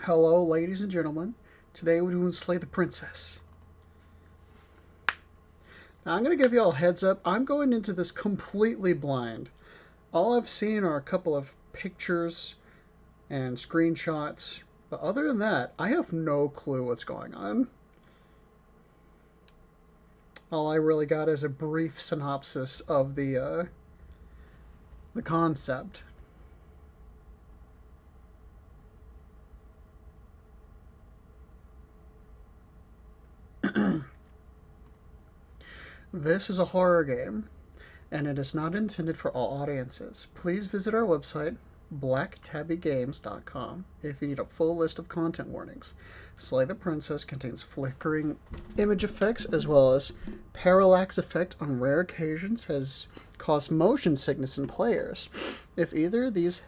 Hello, ladies and gentlemen. Today we're doing Slay the Princess. Now, I'm going to give you all a heads up. I'm going into this completely blind. All I've seen are a couple of pictures and screenshots, but other than that, I have no clue what's going on. All I really got is a brief synopsis of the concept. This is a horror game, and it is not intended for all audiences. Please visit our website, blacktabbygames.com, if you need a full list of content warnings. Slay the Princess contains flickering image effects as well as parallax effect on rare occasions has caused motion sickness in players. If either of these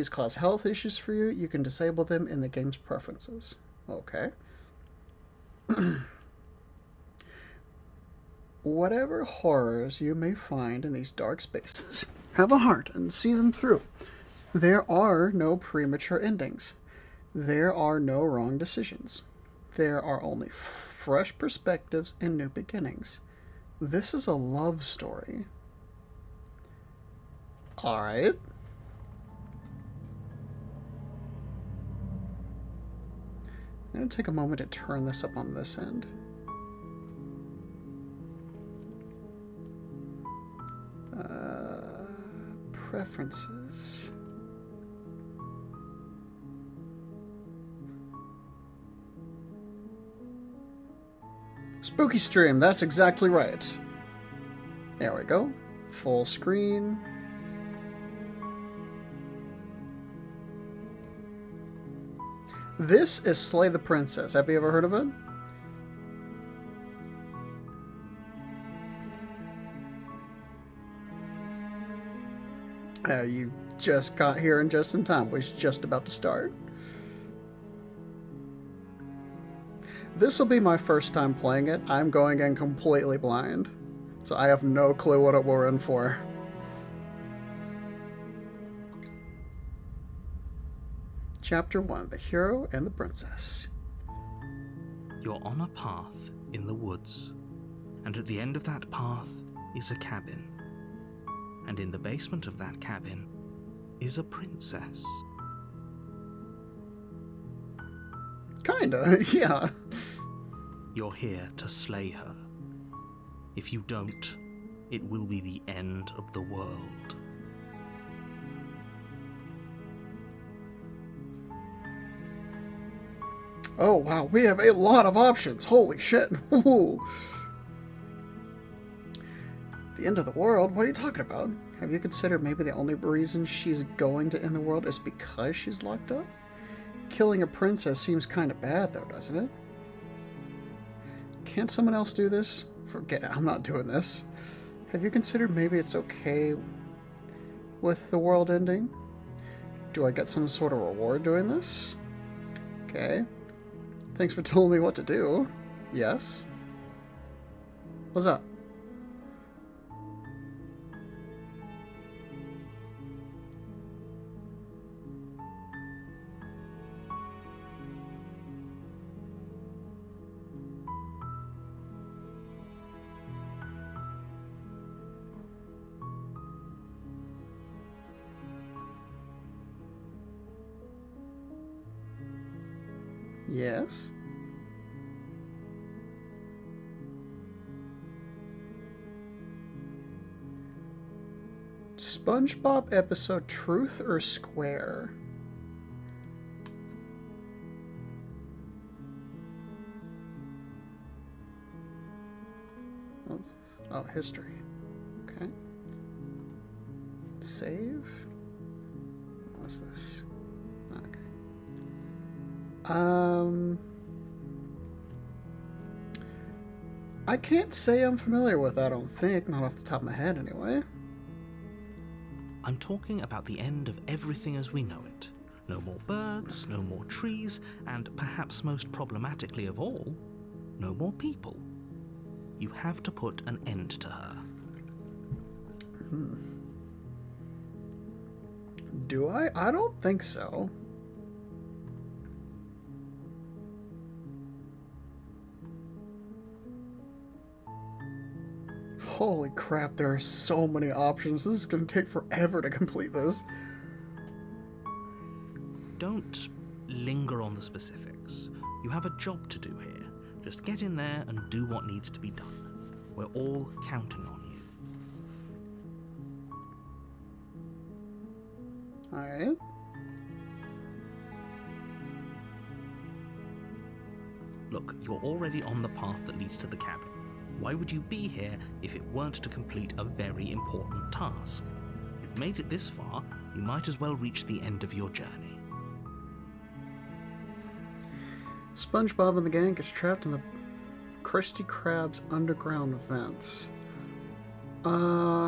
cause health issues for you, you can disable them in the game's preferences. Okay. Whatever horrors you may find in these dark spaces, have a heart and see them through. There are no premature endings. There are no wrong decisions. There are only fresh perspectives and new beginnings. This is a love story. Alright. I'm going to take a moment to turn this up on this end. Preferences. Spooky stream, that's exactly right. There we go. Full screen. This is Slay the Princess. Have you ever heard of it? You just got here in just in time. Was just about to start. This will be my first time playing it. I'm going in completely blind, so I have no clue what we're in for. Chapter 1, The Hero and the Princess. You're on a path in the woods, and at the end of that path is a cabin. And in the basement of that cabin is a princess. Kinda, yeah. You're here to slay her. If you don't, it will be the end of the world. Oh wow, we have a lot of options. Holy shit. The end of the world? What are you talking about? Have you considered maybe the only reason she's going to end the world is because she's locked up? Killing a princess seems kind of bad though, doesn't it? Can't someone else do this? Forget it, I'm not doing this. Have you considered maybe it's okay with the world ending? Do I get some sort of reward doing this? Okay. Thanks for telling me what to do. Yes? What's up? Yes? SpongeBob episode Truth or Square? Oh, history. Okay. Save? What's this? Okay. I can't say I'm familiar with that, I don't think. Not off the top of my head, anyway. I'm talking about the end of everything as we know it. No more birds, no more trees, and perhaps most problematically of all, no more people. You have to put an end to her. Do I? I don't think so. Holy crap, there are so many options. This is going to take forever to complete this. Don't linger on the specifics. You have a job to do here. Just get in there and do what needs to be done. We're all counting on you. Alright. Look, you're already on the path that leads to the cabin. Why would you be here if it weren't to complete a very important task? You've made it this far, you might as well reach the end of your journey. SpongeBob and the gang gets trapped in the Krusty Krab's underground vents. Alright.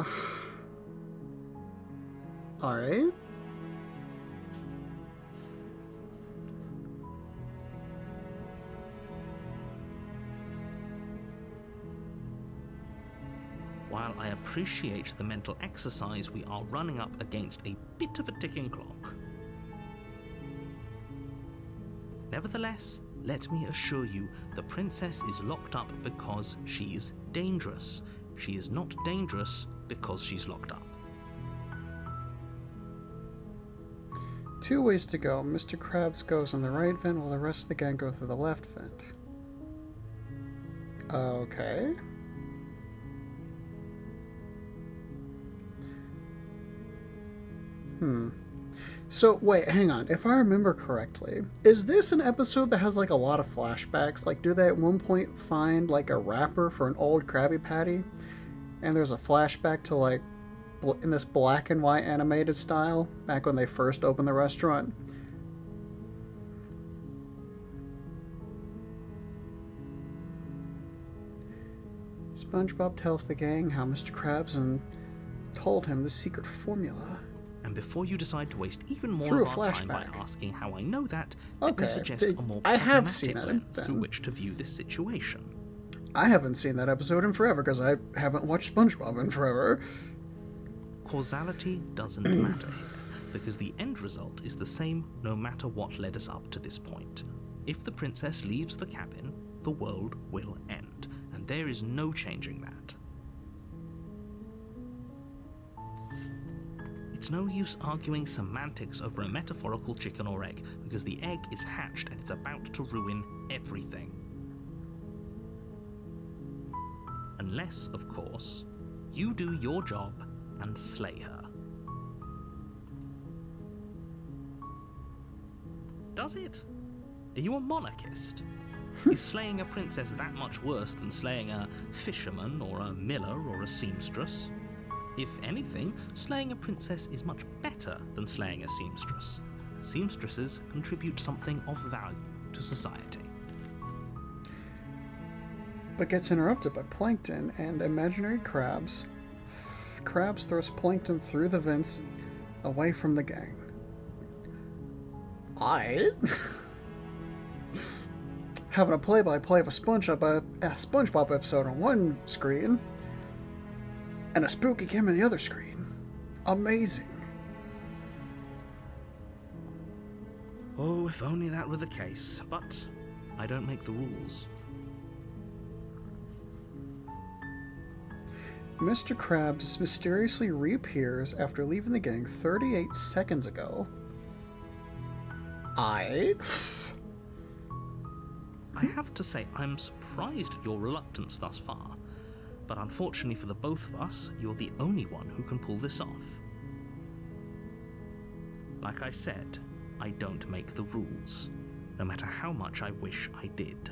While I appreciate the mental exercise, we are running up against a bit of a ticking clock. Nevertheless, let me assure you, the princess is locked up because she's dangerous. She is not dangerous because she's locked up. 2 ways to go. Mr. Krabs goes on the right vent while the rest of the gang go through the left vent. Okay. So, wait, hang on. If I remember correctly, is this an episode that has, like, a lot of flashbacks? Like, do they at one point find, like, a wrapper for an old Krabby Patty? And there's a flashback to, like, in this black and white animated style, back when they first opened the restaurant. SpongeBob tells the gang how Mr. Krabs and told him the secret formula. And before you decide to waste even more Through of a our time by flashback. asking how I know that, let me Okay, suggest a more I have pragmatic seen it, lens then. through which to view this situation. I haven't seen that episode in forever because I haven't watched SpongeBob in forever. Causality doesn't matter here, because the end result is the same no matter what led us up to this point. If the princess leaves the cabin, the world will end, and there is no changing that. It's no use arguing semantics over a metaphorical chicken or egg, because the egg is hatched and it's about to ruin everything. Unless, of course, you do your job and slay her. Does it? Are you a monarchist? Is slaying a princess that much worse than slaying a fisherman or a miller or a seamstress? If anything, slaying a princess is much better than slaying a seamstress. Seamstresses contribute something of value to society. But gets interrupted by Plankton and imaginary crabs. Krabs throws Plankton through the vents away from the gang. Having a play-by-play of a SpongeBob episode on one screen and a spooky game on the other screen. Amazing. Oh, if only that were the case, but I don't make the rules. Mr. Krabs mysteriously reappears after leaving the gang 38 seconds ago. I have to say, I'm surprised at your reluctance thus far, but unfortunately for the both of us, you're the only one who can pull this off. Like I said, I don't make the rules, no matter how much I wish I did.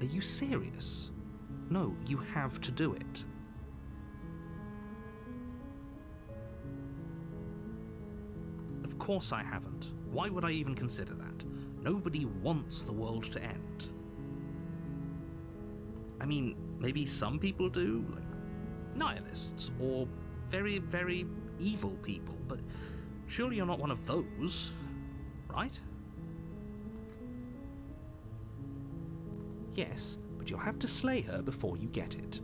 Are you serious? No, you have to do it. Of course I haven't. Why would I even consider that? Nobody wants the world to end. I mean, maybe some people do, like nihilists, or very, very evil people, but surely you're not one of those, right? Yes, but you'll have to slay her before you get it.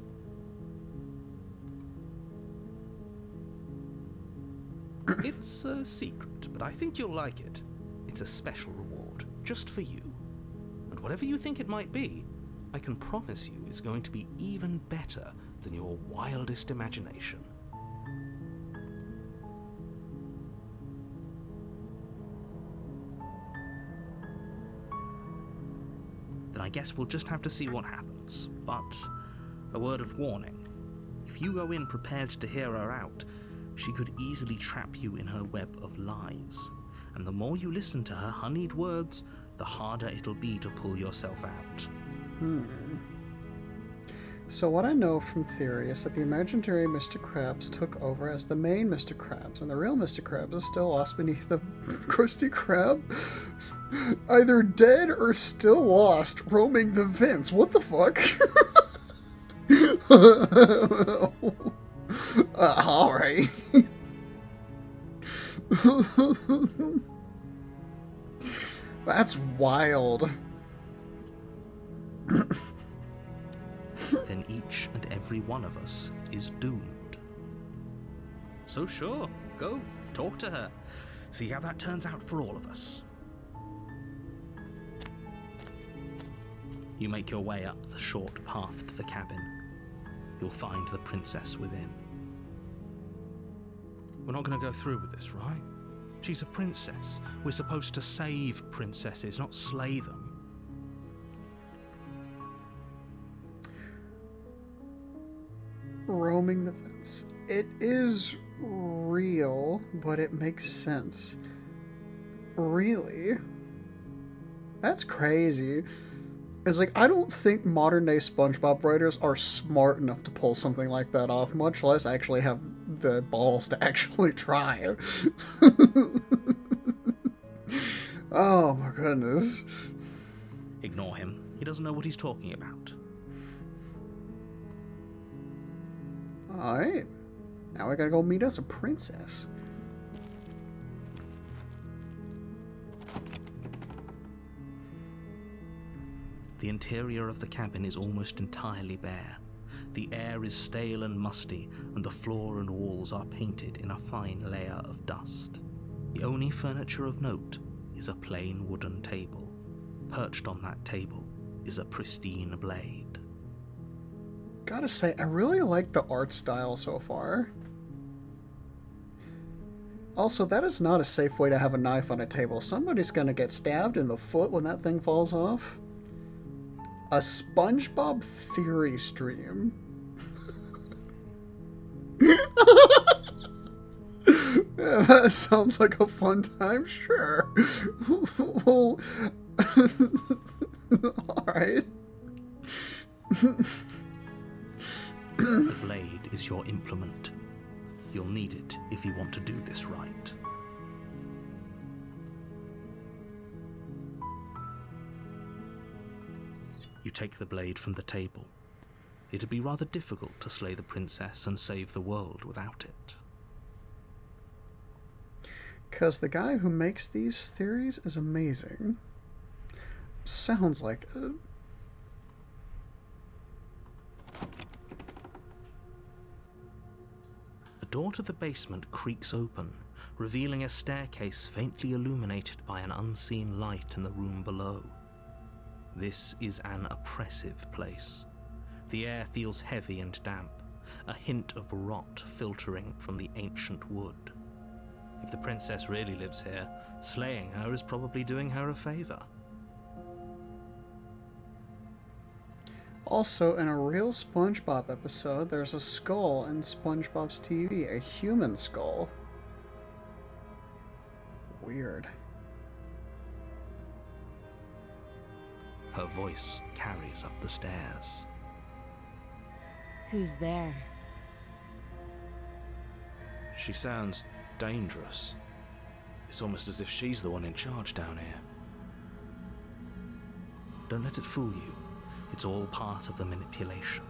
It's a secret, but I think you'll like it. It's a special reward, just for you. And whatever you think it might be, I can promise you it's going to be even better than your wildest imagination. Then I guess we'll just have to see what happens. But a word of warning. If you go in prepared to hear her out, she could easily trap you in her web of lies. And the more you listen to her honeyed words, the harder it'll be to pull yourself out. So what I know from theory is that the imaginary Mr. Krabs took over as the main Mr. Krabs, and the real Mr. Krabs is still lost beneath the Krusty Krab, either dead or still lost, roaming the vents. What the fuck? Alright. That's wild. Then each and every one of us is doomed. So sure, go, talk to her. See how that turns out for all of us. You make your way up the short path to the cabin. You'll find the princess within. We're not going to go through with this, right? She's a princess. We're supposed to save princesses, not slay them. Roaming the vents. It is real, but it makes sense. Really? That's crazy. It's like, I don't think modern day SpongeBob writers are smart enough to pull something like that off, much less actually have the balls to actually try. Oh my goodness. Ignore him. He doesn't know what he's talking about. Alright. Now we gotta go meet us a princess. The interior of the cabin is almost entirely bare. The air is stale and musty, and the floor and walls are painted in a fine layer of dust. The only furniture of note is a plain wooden table. Perched on that table is a pristine blade. Gotta say, I really like the art style so far. Also, that is not a safe way to have a knife on a table. Somebody's gonna get stabbed in the foot when that thing falls off. A SpongeBob theory stream. Yeah, that sounds like a fun time, sure. Well, alright. The blade is your implement. You'll need it if you want to do this right. You take the blade from the table. It'd be rather difficult to slay the princess and save the world without it. Because the guy who makes these theories is amazing. Sounds like it. The door to the basement creaks open, revealing a staircase faintly illuminated by an unseen light in the room below. This is an oppressive place. The air feels heavy and damp, a hint of rot filtering from the ancient wood. If the princess really lives here, slaying her is probably doing her a favor. Also, in a real SpongeBob episode, there's a skull in SpongeBob's TV, a human skull. Weird. Her voice carries up the stairs. Who's there? She sounds dangerous. It's almost as if she's the one in charge down here. Don't let it fool you. It's all part of the manipulation.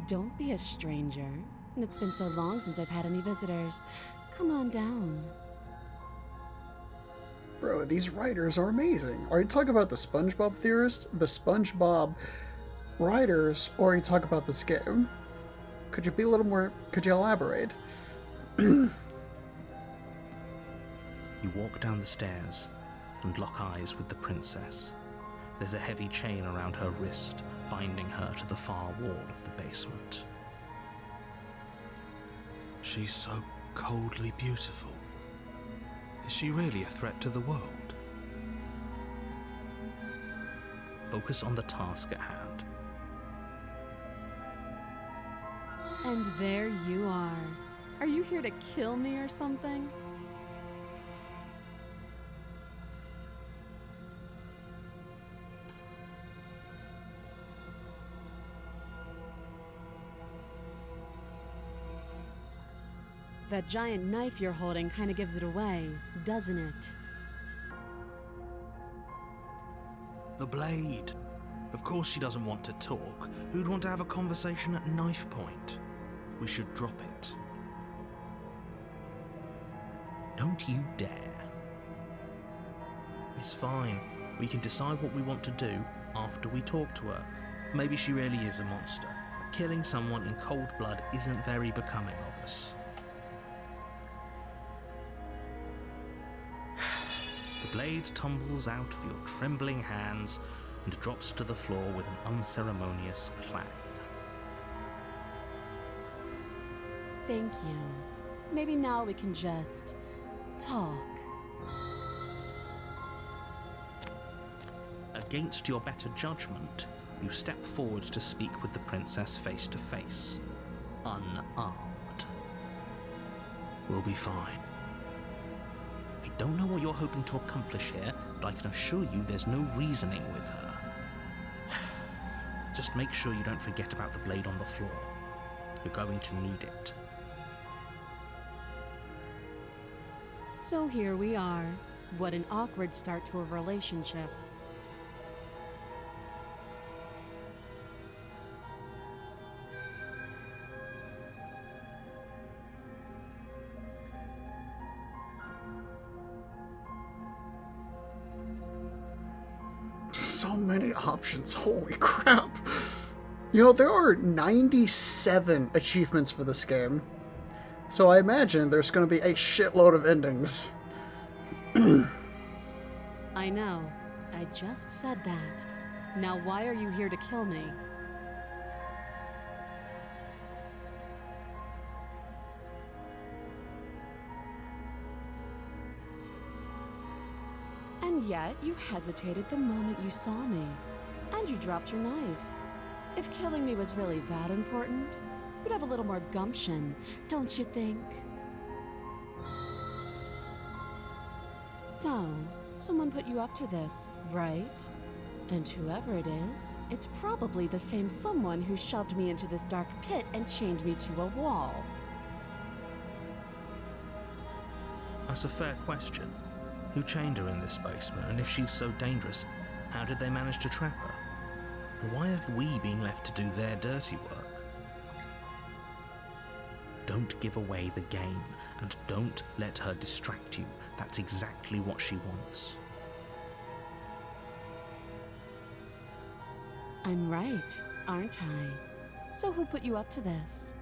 Don't be a stranger. It's been so long since I've had any visitors. Come on down. Bro, these writers are amazing. Are you talking about the SpongeBob theorist? The SpongeBob writers, or you talk about this game. Could you be a little more... Could you elaborate? You walk down the stairs and lock eyes with the princess. There's a heavy chain around her wrist, binding her to the far wall of the basement. She's so coldly beautiful. Is she really a threat to the world? Focus on the task at hand. And there you are. Are you here to kill me or something? That giant knife you're holding kind of gives it away, doesn't it? The blade. Of course she doesn't want to talk. Who'd want to have a conversation at knife point? We should drop it. Don't you dare. It's fine. We can decide what we want to do after we talk to her. Maybe she really is a monster. Killing someone in cold blood isn't very becoming of us. The blade tumbles out of your trembling hands and drops to the floor with an unceremonious clang. Thank you. Maybe now we can just talk. Against your better judgment, you step forward to speak with the princess face to face, unarmed. We'll be fine. I don't know what you're hoping to accomplish here, but I can assure you there's no reasoning with her. Just make sure you don't forget about the blade on the floor. You're going to need it. So here we are. What an awkward start to a relationship. So many options, holy crap. You know, there are 97 achievements for this game. So I imagine there's going to be a shitload of endings. I know. I just said that. Now why are you here to kill me? And yet, you hesitated the moment you saw me. And you dropped your knife. If killing me was really that important, you'd have a little more gumption, don't you think? So, someone put you up to this, right? And whoever it is, it's probably the same someone who shoved me into this dark pit and chained me to a wall. That's a fair question. Who chained her in this basement, and if she's so dangerous, how did they manage to trap her? And why have we been left to do their dirty work? Don't give away the game, and don't let her distract you. That's exactly what she wants. I'm right, aren't I? So who put you up to this?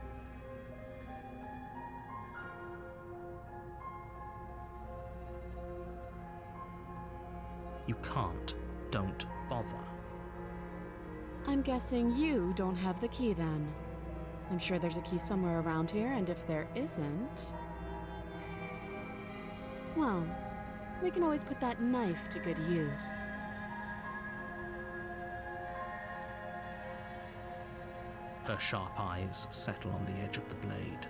You can't. Don't bother. I'm guessing you don't have the key then. I'm sure there's a key somewhere around here, and if there isn't... well, we can always put that knife to good use. Her sharp eyes settle on the edge of the blade.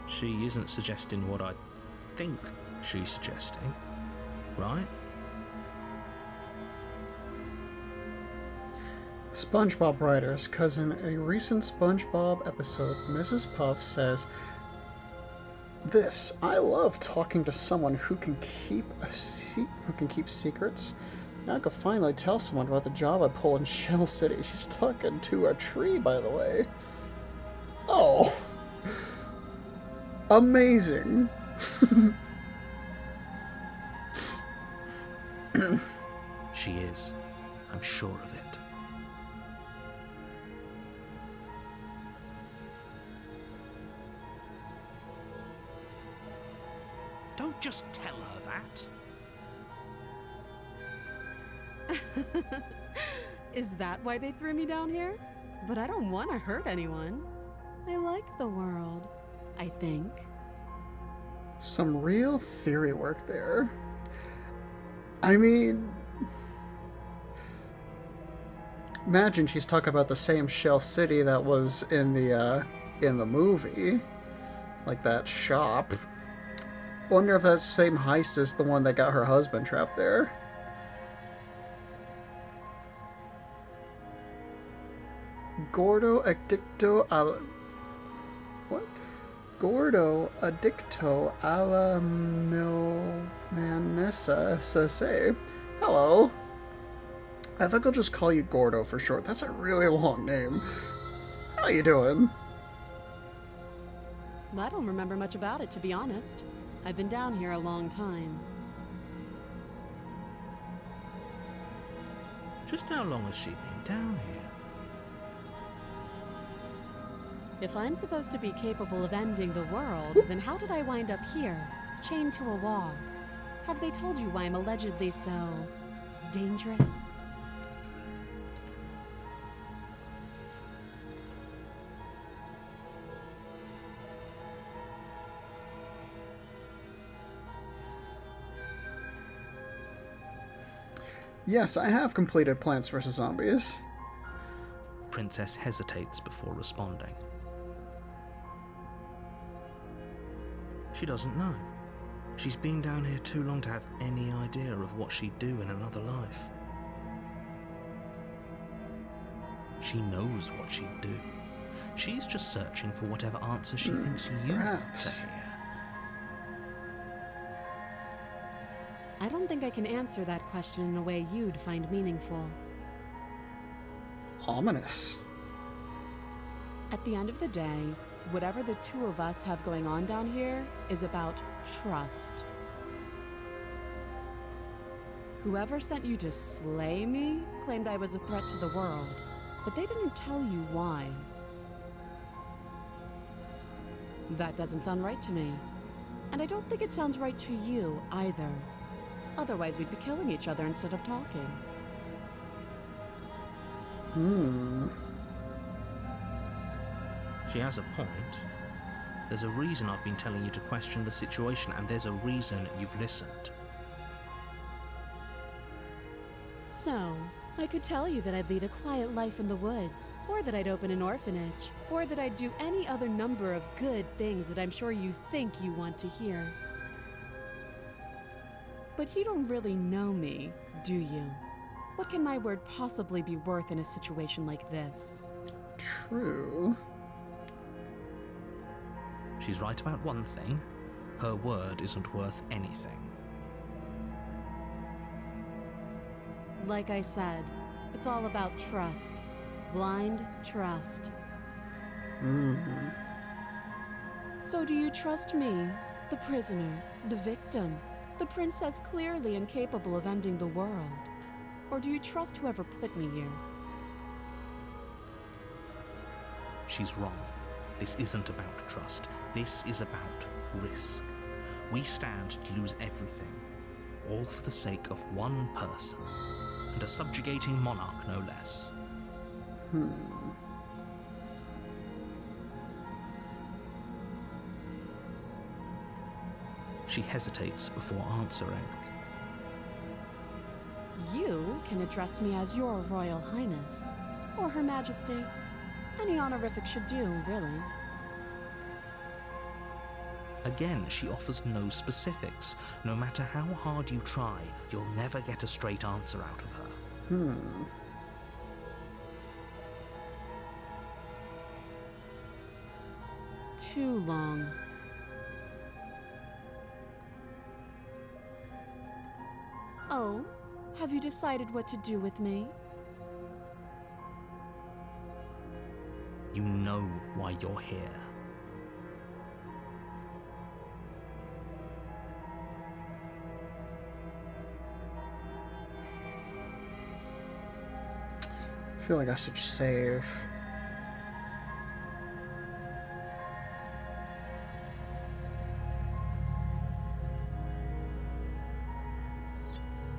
She isn't suggesting what I think she's suggesting, right? SpongeBob writers, because in a recent SpongeBob episode, Mrs. Puff says, "This, I love talking to someone who can keep secrets. Now I can finally tell someone about the job I pull in Shell City." She's talking to a tree, by the way. Oh, amazing. She is. I'm sure of it. Don't just tell her that. Is that why they threw me down here? But I don't want to hurt anyone. I like the world, I think. Some real theory work there. I mean, imagine she's talking about the same shell city that was in the movie, like that shop. Wonder if that same heist is the one that got her husband trapped there. Gordo addicto al... What? Gordo addicto alla milanesa se. Hello. I think I'll just call you Gordo for short. That's a really long name. How you doing? I don't remember much about it, to be honest. I've been down here a long time. Just how long has she been down here? If I'm supposed to be capable of ending the world, then how did I wind up here, chained to a wall? Have they told you why I'm allegedly so... dangerous? Yes, I have completed Plants vs. Zombies. Princess hesitates before responding. She doesn't know. She's been down here too long to have any idea of what she'd do in another life. She knows what she'd do. She's just searching for whatever answer she thinks you want to perhaps. hear. I don't think I can answer that question in a way you'd find meaningful. Ominous. At the end of the day, whatever the two of us have going on down here is about trust. Whoever sent you to slay me claimed I was a threat to the world, but they didn't tell you why. That doesn't sound right to me. And I don't think it sounds right to you either. Otherwise, we'd be killing each other instead of talking. She has a point. There's a reason I've been telling you to question the situation, and there's a reason you've listened. So, I could tell you that I'd lead a quiet life in the woods, or that I'd open an orphanage, or that I'd do any other number of good things that I'm sure you think you want to hear. But you don't really know me, do you? What can my word possibly be worth in a situation like this? True. She's right about one thing. Her word isn't worth anything. Like I said, it's all about trust. Blind trust. So do you trust me, the prisoner, the victim, the princess clearly incapable of ending the world? Or do you trust whoever put me here? She's wrong. This isn't about trust. This is about risk. We stand to lose everything, all for the sake of one person, and a subjugating monarch, no less. She hesitates before answering. You can address me as Your Royal Highness, or Her Majesty. Any honorific should do, really. Again, she offers no specifics. No matter how hard you try, you'll never get a straight answer out of her. Too long. Oh, have you decided what to do with me? You know why you're here. I feel like I should save.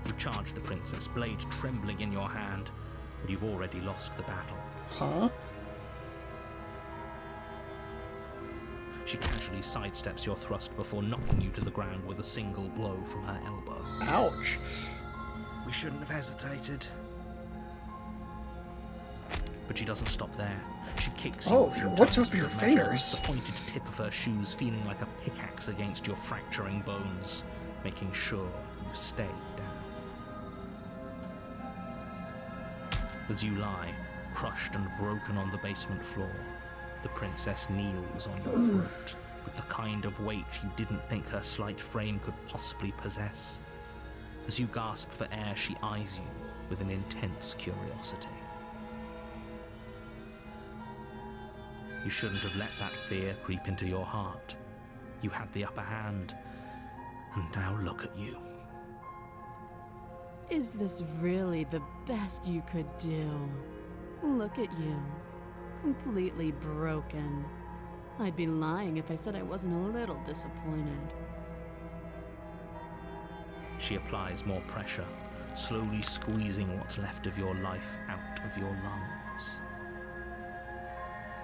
You charge the princess, blade trembling in your hand, but you've already lost the battle. Huh? She casually sidesteps your thrust before knocking you to the ground with a single blow from her elbow. Ouch. We shouldn't have hesitated. But she doesn't stop there. She kicks you Oh, a few what's times with your with the metal, fingers? the pointed tip of her shoes feeling like a pickaxe against your fracturing bones, making sure you stay down. As you lie, crushed and broken on the basement floor, the princess kneels on your throat with the kind of weight you didn't think her slight frame could possibly possess. As you gasp for air, she eyes you with an intense curiosity. You shouldn't have let that fear creep into your heart. You had the upper hand, and now look at you. Is this really the best you could do? Look at you. Completely broken. I'd be lying if I said I wasn't a little disappointed. She applies more pressure, slowly squeezing what's left of your life out of your lungs.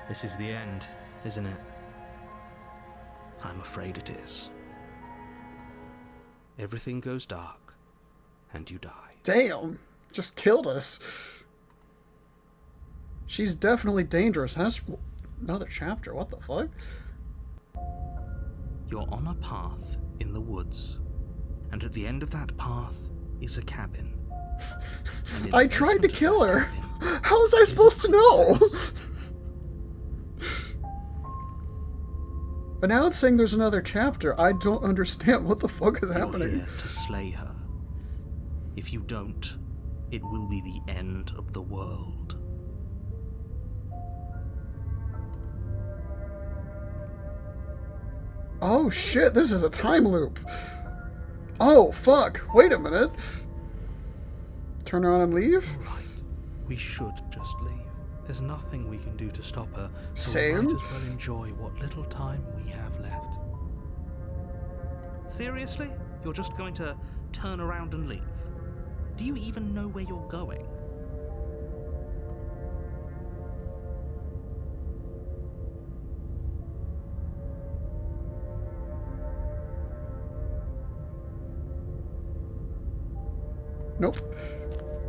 This is the end, isn't it? I'm afraid it is. Everything goes dark, and you die. Damn. Just killed us. She's definitely dangerous. That's another chapter. What the fuck? You're on a path in the woods, and at the end of that path is a cabin. And in I the tried to basement of kill that her. cabin How was I is a supposed to know? princess. But now it's saying there's another chapter. I don't understand what the fuck is You're happening. here to slay her. If you don't, it will be the end of the world. Oh shit, this is a time loop. Oh fuck, wait a minute. Turn around and leave? Right. We should just leave. There's nothing we can do to stop her, so Same. we might as well enjoy what little time we have left. Seriously? You're just going to turn around and leave? Do you even know where you're going? Nope.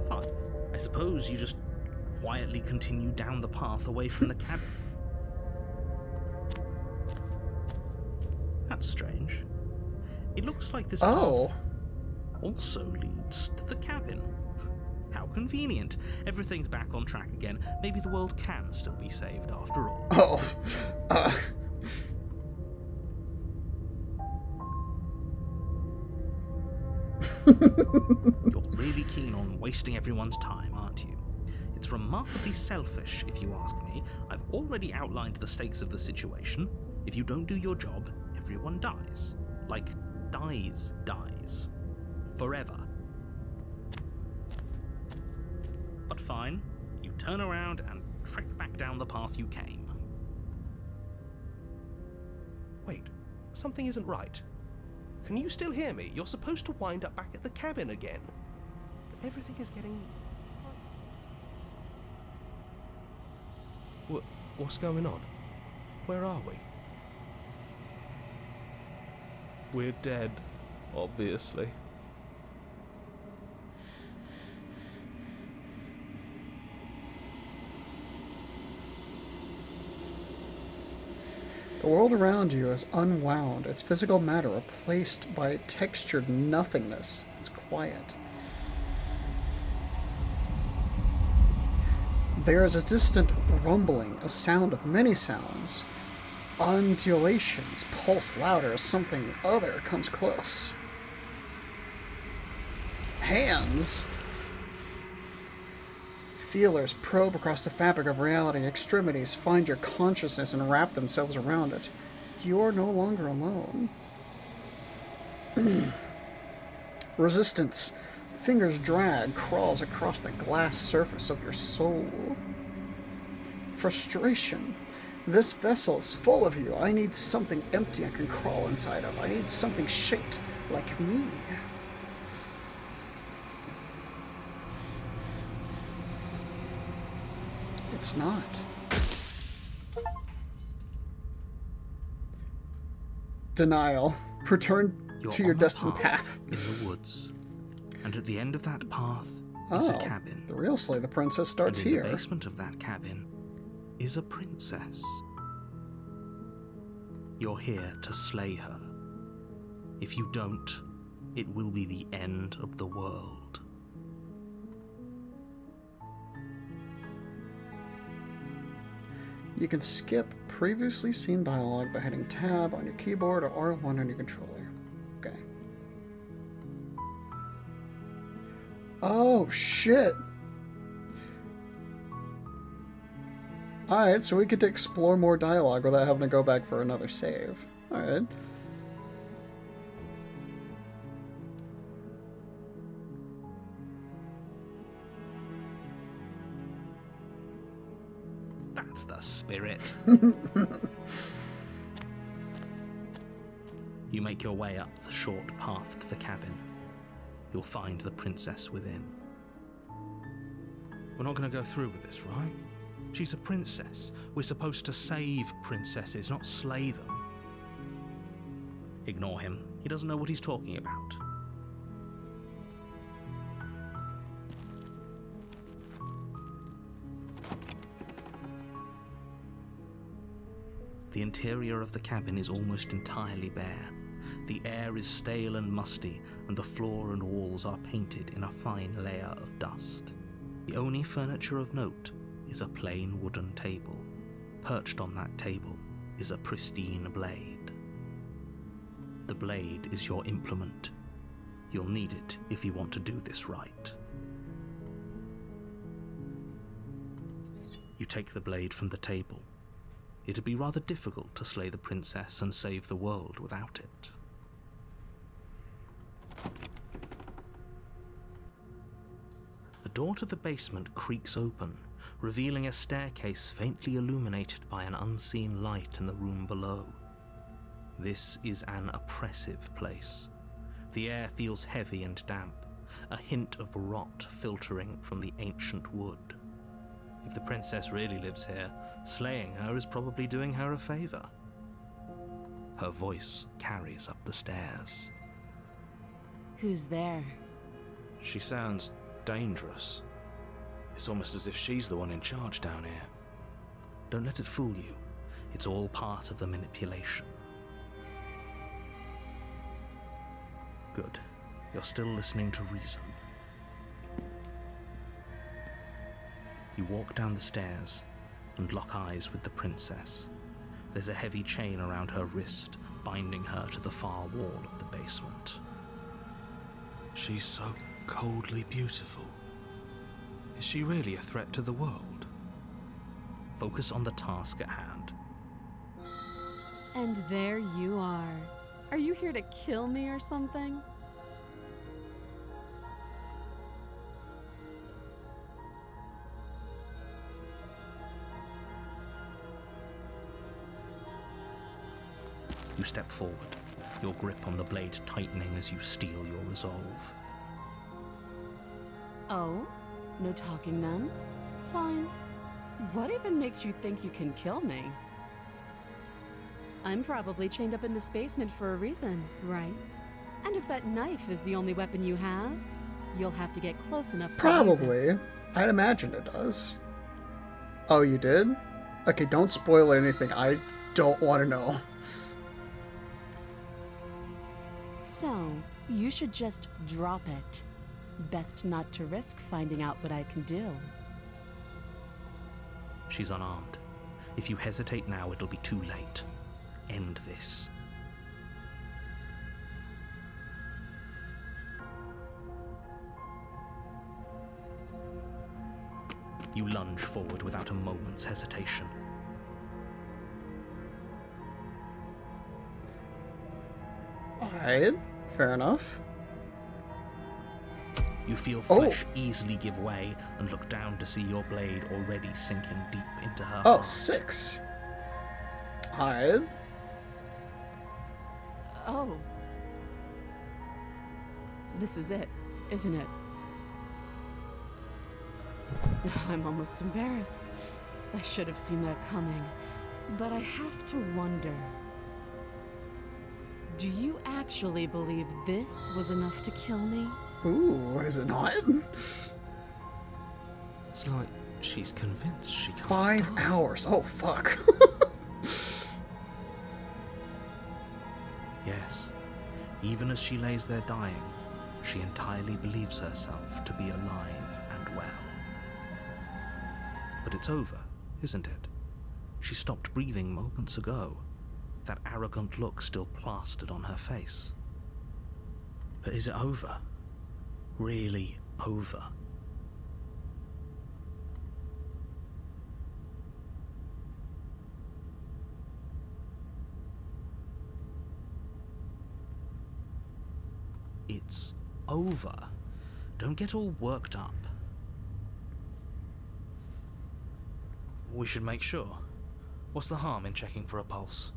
Fine. I suppose you just quietly continue down the path away from the cabin. That's strange. It looks like this Oh. path also leads to the cabin. How convenient. Everything's back on track again. Maybe the world can still be saved after all. Oh. You're really keen on wasting everyone's time, aren't you? It's remarkably selfish, if you ask me. I've already outlined the stakes of the situation. If you don't do your job, everyone dies. Like, dies. Forever. But fine, you turn around and trek back down the path you came. Wait, something isn't right. Can you still hear me? You're supposed to wind up back at the cabin again. But everything is getting fuzzy. What's going on? Where are we? We're dead, obviously. The world around you is unwound, its physical matter replaced by textured nothingness. It's quiet. There is a distant rumbling, a sound of many sounds. Undulations pulse louder as something other comes close. Hands! Feelers probe across the fabric of reality. Extremities find your consciousness and wrap themselves around it. You're no longer alone. Resistance Fingers drag crawls across the glass surface of your soul. Frustration. This vessel is full of you. I need something empty I can crawl inside of. I need something shaped like me. It's not. Denial. Return to your on a destined path. in the woods, and at the end of that path is a cabin. The real Slay the Princess starts and in here. the basement of that cabin is a princess. You're here to slay her. If you don't, it will be the end of the world. You can skip previously seen dialogue by hitting tab on your keyboard or R1 on your controller. Okay. Oh, shit. Alright, so we get to explore more dialogue without having to go back for another save. Alright. That's the spirit. You make your way up the short path to the cabin. You'll find the princess within. We're not going to go through with this, right? She's a princess. We're supposed to save princesses, not slay them. Ignore him. He doesn't know what he's talking about. The interior of the cabin is almost entirely bare. The air is stale and musty, and the floor and walls are painted in a fine layer of dust. The only furniture of note is a plain wooden table. Perched on that table is a pristine blade. The blade is your implement. You'll need it if you want to do this right. You take the blade from the table. It'd be rather difficult to slay the princess and save the world without it. The door to the basement creaks open, revealing a staircase faintly illuminated by an unseen light in the room below. This is an oppressive place. The air feels heavy and damp, a hint of rot filtering from the ancient wood. If the princess really lives here, slaying her is probably doing her a favor. Her voice carries up the stairs. Who's there? She sounds dangerous. It's almost as if she's the one in charge down here. Don't let it fool you. It's all part of the manipulation. Good. You're still listening to reason. You walk down the stairs and lock eyes with the princess. There's a heavy chain around her wrist, binding her to the far wall of the basement. She's so coldly beautiful. Is she really a threat to the world? Focus on the task at hand. And there you are. Are you here to kill me or something? You step forward, your grip on the blade tightening as you steel your resolve. Oh? No talking then? Fine. What even makes you think you can kill me? I'm probably chained up in this basement for a reason, right? And if that knife is the only weapon you have, you'll have to get close enough to use Probably. it. I'd imagine it does. Oh, you did? Okay, don't spoil anything. I don't want to know. So, you should just drop it. Best not to risk finding out what I can do. She's unarmed. If you hesitate now, it'll be too late. End this. You lunge forward without a moment's hesitation. Alright, fair enough. You feel Oh. flesh easily give way and look down to see your blade already sinking deep into her Oh, heart. 6. Alright. Oh. This is it, isn't it? I'm almost embarrassed. I should have seen that coming. But I have to wonder. Do you actually believe this was enough to kill me? Ooh, is it not? It's like she's convinced she can't 5 die. hours. Oh, fuck. Yes. Even as she lays there dying, she entirely believes herself to be alive and well. But it's over, isn't it? She stopped breathing moments ago, that arrogant look still plastered on her face. But is it over? Really over? It's over. Don't get all worked up. We should make sure. What's the harm in checking for a pulse?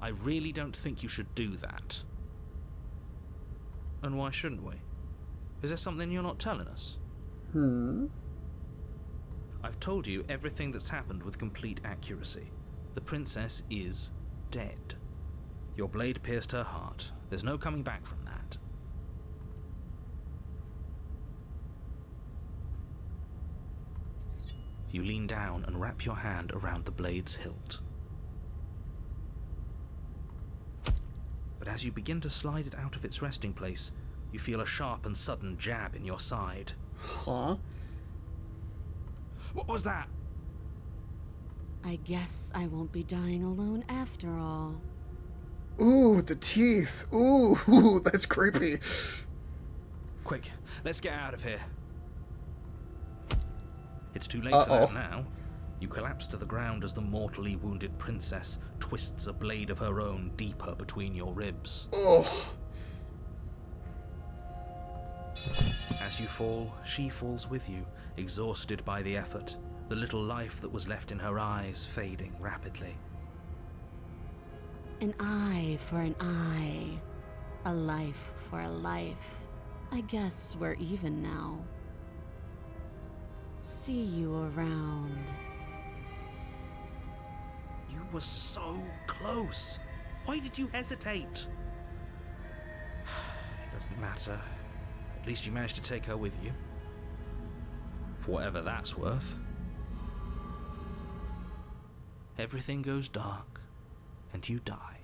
I really don't think you should do that. And why shouldn't we? Is there something you're not telling us? I've told you everything that's happened with complete accuracy. The princess is dead. Your blade pierced her heart. There's no coming back from that. You lean down and wrap your hand around the blade's hilt. But as you begin to slide it out of its resting place, you feel a sharp and sudden jab in your side. Huh? What was that? I guess I won't be dying alone after all. Ooh, the teeth. Ooh, that's creepy. Quick, let's get out of here. It's too late Uh-oh. for that now. You collapse to the ground as the mortally wounded princess twists a blade of her own deeper between your ribs. Oh. As you fall, she falls with you, exhausted by the effort, the little life that was left in her eyes fading rapidly. An eye for an eye. A life for a life. I guess we're even now. See you around. You were so close. Why did you hesitate? It doesn't matter. At least you managed to take her with you. For whatever that's worth. Everything goes dark, and you die.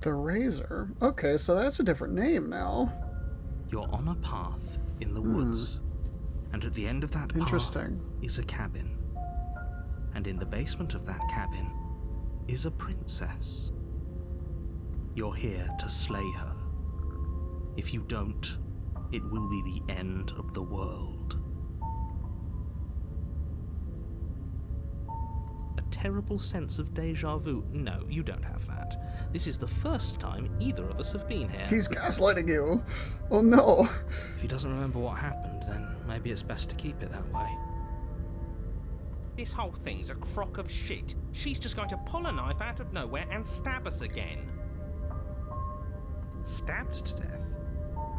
The Razor. Okay, so that's a different name now. You're on a path in the woods, and at the end of that path Interesting. is a cabin. And in the basement of that cabin is a princess. You're here to slay her. If you don't, it will be the end of the world. A terrible sense of deja vu. No, you don't have that. This is the first time either of us have been here. He's gaslighting you. Oh no. If he doesn't remember what happened, then maybe it's best to keep it that way. This whole thing's a crock of shit. She's just going to pull a knife out of nowhere and stab us again. Stabbed to death?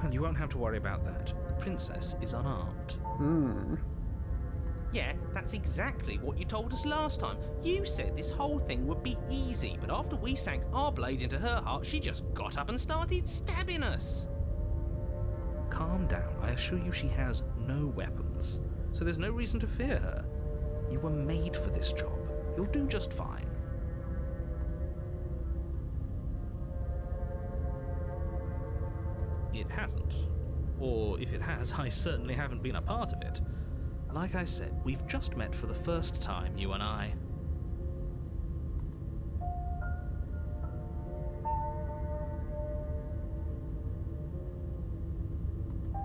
Well, you won't have to worry about that. The princess is unarmed. Yeah, that's exactly what you told us last time. You said this whole thing would be easy, but after we sank our blade into her heart, she just got up and started stabbing us. Calm down. I assure you she has no weapons, so there's no reason to fear her. You were made for this job. You'll do just fine. It hasn't. Or if it has, I certainly haven't been a part of it. Like I said, we've just met for the first time, you and I.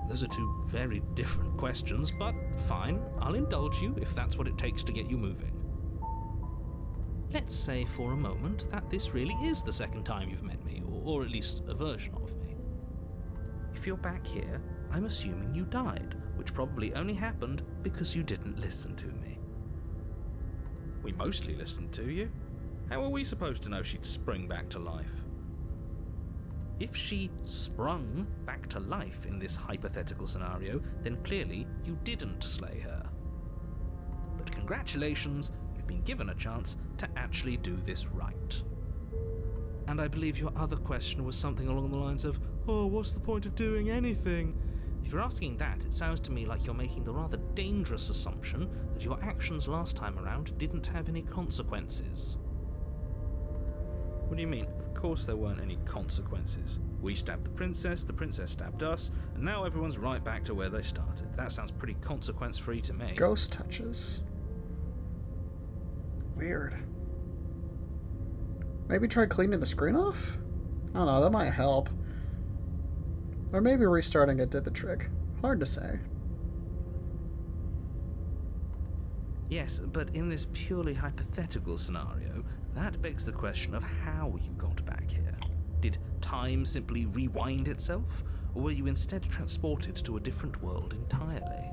Those are two very different questions, but fine. I'll indulge you if that's what it takes to get you moving. Let's say for a moment that this really is the second time you've met me, or at least a version of me. If you're back here, I'm assuming you died, which probably only happened because you didn't listen to me. We mostly listened to you. How are we supposed to know she'd spring back to life? If she sprung back to life in this hypothetical scenario, then clearly you didn't slay her. But congratulations, you've been given a chance to actually do this right. And I believe your other question was something along the lines of, oh, what's the point of doing anything? If you're asking that, it sounds to me like you're making the rather dangerous assumption that your actions last time around didn't have any consequences. What do you mean? Of course there weren't any consequences. We stabbed the princess stabbed us, and now everyone's right back to where they started. That sounds pretty consequence-free to me. Ghost touches. Weird. Maybe try cleaning the screen off? I don't know, that might help. Or maybe restarting it did the trick. Hard to say. Yes, but in this purely hypothetical scenario, that begs the question of how you got back here. Did time simply rewind itself, or were you instead transported to a different world entirely?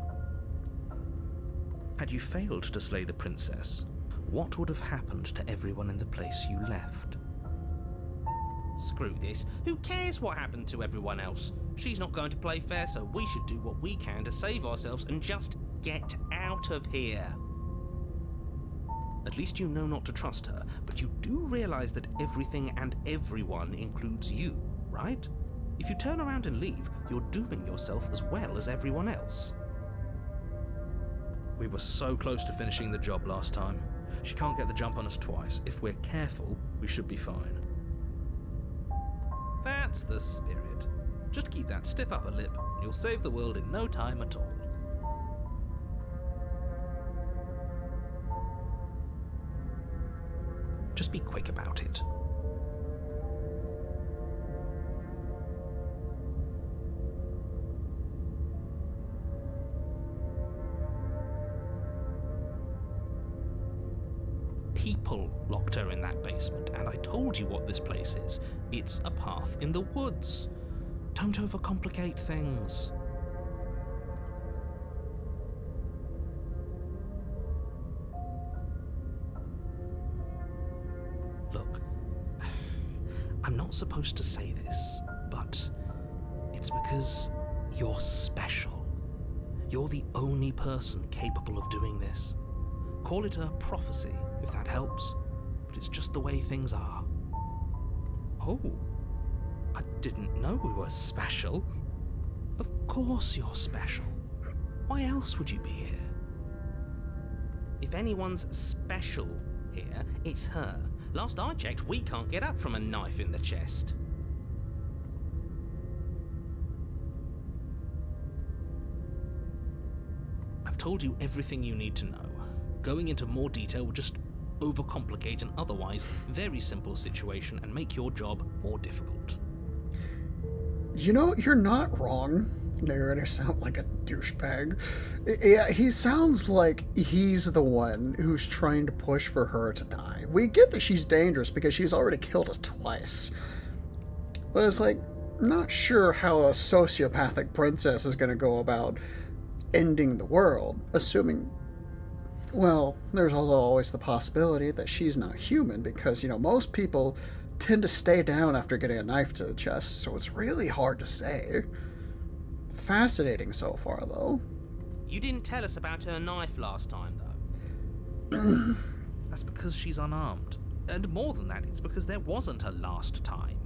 Had you failed to slay the princess, what would have happened to everyone in the place you left? Screw this. Who cares what happened to everyone else? She's not going to play fair, so we should do what we can to save ourselves and just get out of here. At least you know not to trust her, but you do realize that everything and everyone includes you, right? If you turn around and leave, you're dooming yourself as well as everyone else. We were so close to finishing the job last time. She can't get the jump on us twice. If we're careful, we should be fine. That's the spirit. Just keep that stiff upper lip, and you'll save the world in no time at all. Just be quick about it. People locked her in that basement, and I told you what this place is. It's a path in the woods. Don't overcomplicate things. Look, I'm not supposed to say this, but it's because you're special. You're the only person capable of doing this. Call it a prophecy, if that helps, but it's just the way things are. Oh, I didn't know we were special. Of course you're special. Why else would you be here? If anyone's special here, it's her. Last I checked, we can't get up from a knife in the chest. I've told you everything you need to know. Going into more detail would just overcomplicate an otherwise very simple situation and make your job more difficult. You know, you're not wrong. You're gonna sound like a douchebag. Yeah, he sounds like he's the one who's trying to push for her to die. We get that she's dangerous because she's already killed us twice. But it's like, not sure how a sociopathic princess is gonna go about ending the world, assuming, well, there's also always the possibility that she's not human because, you know, most people tend to stay down after getting a knife to the chest, so it's really hard to say. Fascinating so far, though. You didn't tell us about her knife last time, though. That's because she's unarmed. And more than that, it's because there wasn't a last time.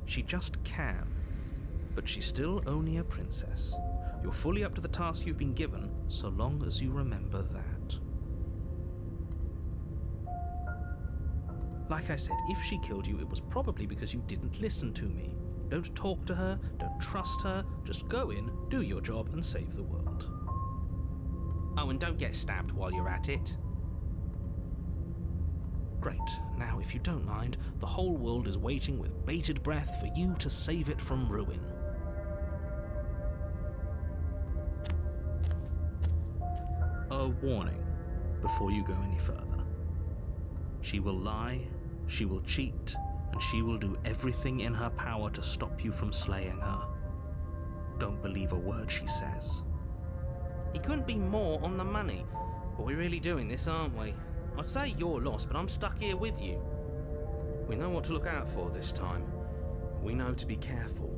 She just can. But she's still only a princess. You're fully up to the task you've been given, so long as you remember that. Like I said, if she killed you, it was probably because you didn't listen to me. Don't talk to her, don't trust her, just go in, do your job, and save the world. Oh, and don't get stabbed while you're at it. Great. Now, if you don't mind, the whole world is waiting with bated breath for you to save it from ruin. warning before you go any further. She will lie, she will cheat, and she will do everything in her power to stop you from slaying her. Don't believe a word she says. He couldn't be more on the money. But we're really doing this, aren't we? I'd say you're lost, but I'm stuck here with you. We know what to look out for this time. We know to be careful.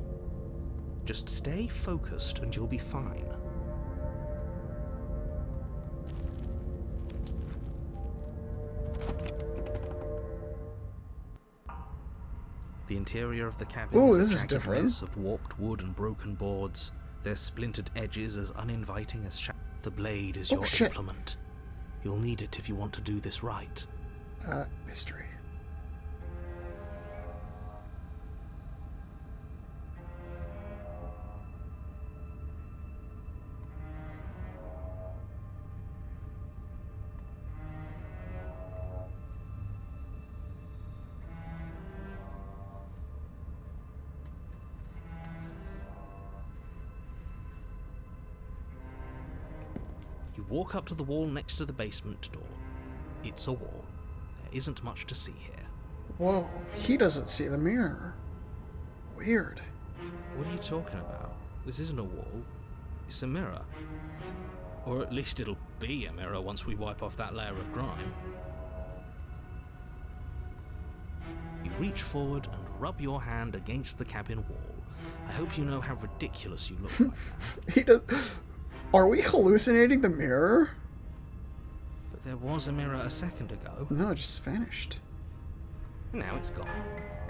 Just stay focused and you'll be fine. The interior of the cabin Ooh, is this a is jagged different. mess of warped wood and broken boards, their splintered edges as uninviting as the blade is your shit. implement. You'll need it if you want to do this right. Mystery. You walk up to the wall next to the basement door. It's a wall. There isn't much to see here. Whoa, he doesn't see the mirror. Weird. What are you talking about? This isn't a wall. It's a mirror. Or at least it'll be a mirror once we wipe off that layer of grime. You reach forward and rub your hand against the cabin wall. I hope you know how ridiculous you look right now. He does. Are we hallucinating the mirror? But there was a mirror a second ago. No, it just vanished. Now it's gone.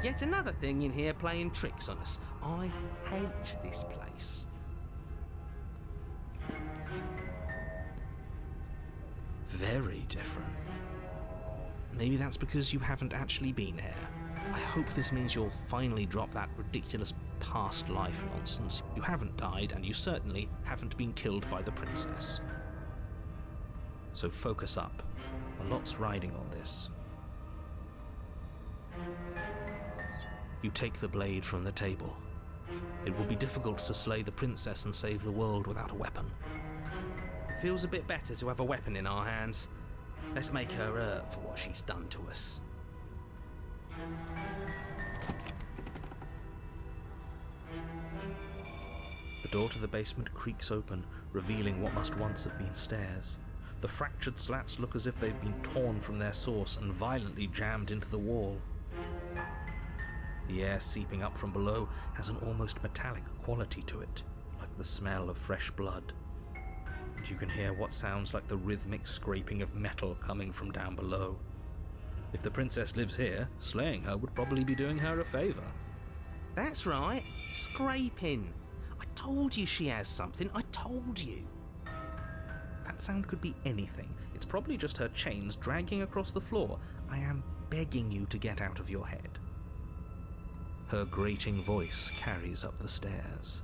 Yet another thing in here playing tricks on us. I hate this place. Very different. Maybe that's because you haven't actually been here. I hope this means you'll finally drop that ridiculous past life nonsense. You haven't died, and you certainly haven't been killed by the princess. So focus up. A lot's riding on this. You take the blade from the table. It will be difficult to slay the princess and save the world without a weapon. It feels a bit better to have a weapon in our hands. Let's make her hurt for what she's done to us. The door to the basement creaks open, revealing what must once have been stairs. The fractured slats look as if they've been torn from their source and violently jammed into the wall. The air seeping up from below has an almost metallic quality to it, like the smell of fresh blood. And you can hear what sounds like the rhythmic scraping of metal coming from down below. If the princess lives here, slaying her would probably be doing her a favor. That's right, scraping. I told you she has something, I told you. That sound could be anything. It's probably just her chains dragging across the floor. I am begging you to get out of your head. Her grating voice carries up the stairs.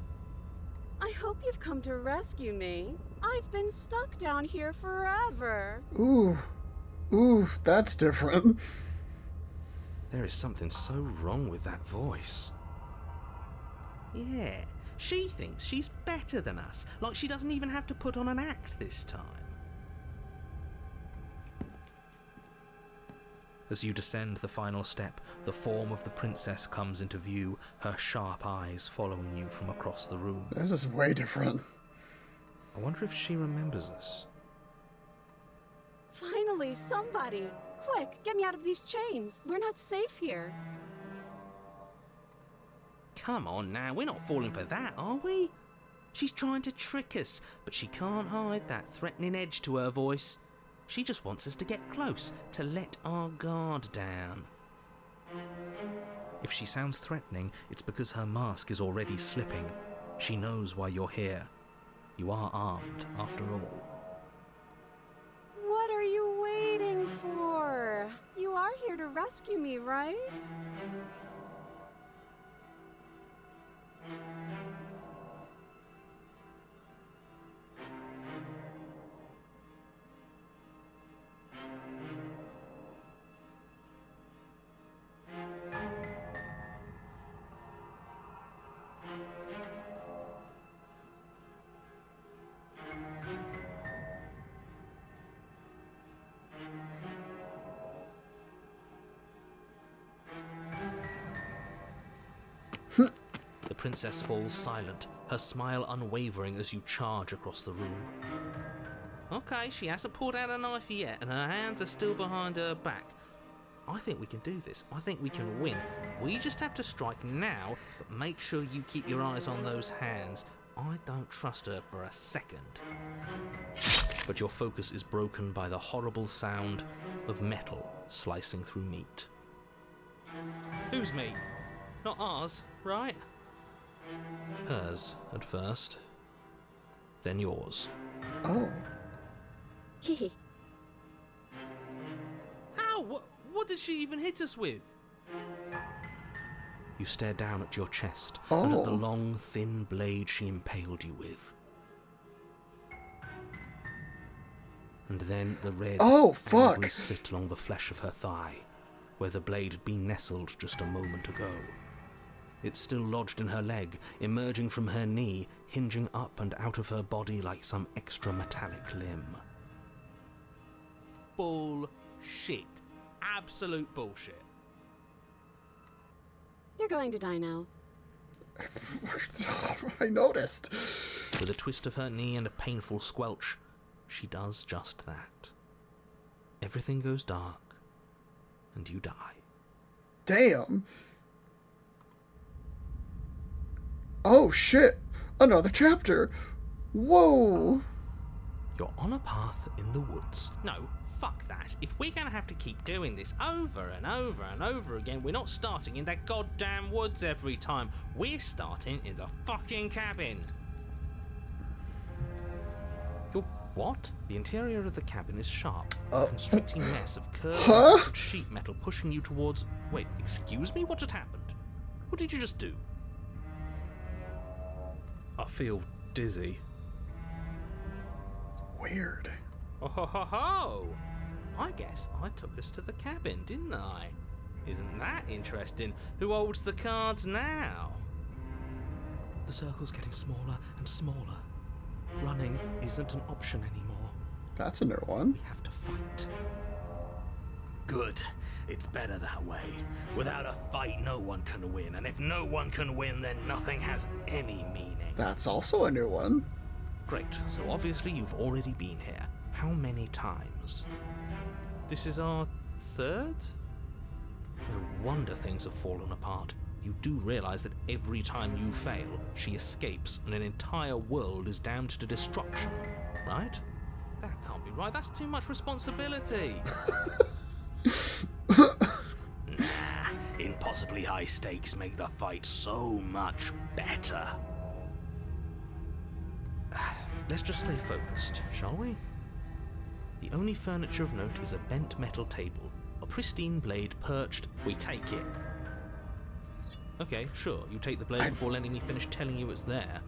I hope you've come to rescue me. I've been stuck down here forever. Ooh, that's different. There is something so wrong with that voice. Yeah, she thinks she's better than us, like she doesn't even have to put on an act this time. As you descend the final step, the form of the princess comes into view, her sharp eyes following you from across the room. This is way different. I wonder if she remembers us. Finally, somebody! Quick, get me out of these chains. We're not safe here. Come on now, we're not falling for that, are we? She's trying to trick us, but she can't hide that threatening edge to her voice. She just wants us to get close, to let our guard down. If she sounds threatening, it's because her mask is already slipping. She knows why you're here. You are armed, after all. What are you waiting for? You are here to rescue me, right? The princess falls silent, her smile unwavering as you charge across the room. Okay, she hasn't pulled out a knife yet, and her hands are still behind her back. I think we can do this. I think we can win. We just have to strike now, but make sure you keep your eyes on those hands. I don't trust her for a second. But your focus is broken by the horrible sound of metal slicing through meat. Whose meat? Not ours, right? Hers, at first. Then yours. Oh. Hee. How? What did she even hit us with? You stare down at your chest and at the long, thin blade she impaled you with. And then the red, angry slit along the flesh of her thigh, where the blade had been nestled just a moment ago. It's still lodged in her leg, emerging from her knee, hinging up and out of her body like some extra metallic limb. Bullshit. Absolute bullshit. You're going to die now. I noticed. With a twist of her knee and a painful squelch, she does just that. Everything goes dark, and you die. Damn. Oh shit. Another chapter. Whoa. You're on a path in the woods. No, fuck that. If we're gonna have to keep doing this over and over and over again, we're not starting in that goddamn woods every time. We're starting in the fucking cabin. You're what? The interior of the cabin is sharp, Oh. a constricting mess of curved sheet metal pushing you towards... Wait, excuse me? What just happened? What did you just do? I feel dizzy. Weird. Oh ho ho ho! I guess I took us to the cabin, didn't I? Isn't that interesting? Who holds the cards now? The circle's getting smaller and smaller. Running isn't an option anymore. That's a new one. We have to fight. Good. It's better that way. Without a fight, no one can win. And if no one can win, then nothing has any meaning. That's also a new one. Great, so obviously you've already been here. How many times? This is our third? No wonder things have fallen apart. You do realize that every time you fail, she escapes and an entire world is damned to destruction, right? That can't be right. That's too much responsibility. Nah, impossibly high stakes make the fight so much better. Let's just stay focused, shall we? The only furniture of note is a bent metal table, a pristine blade perched. We take it. Okay, sure, you take the blade before letting me finish telling you it's there.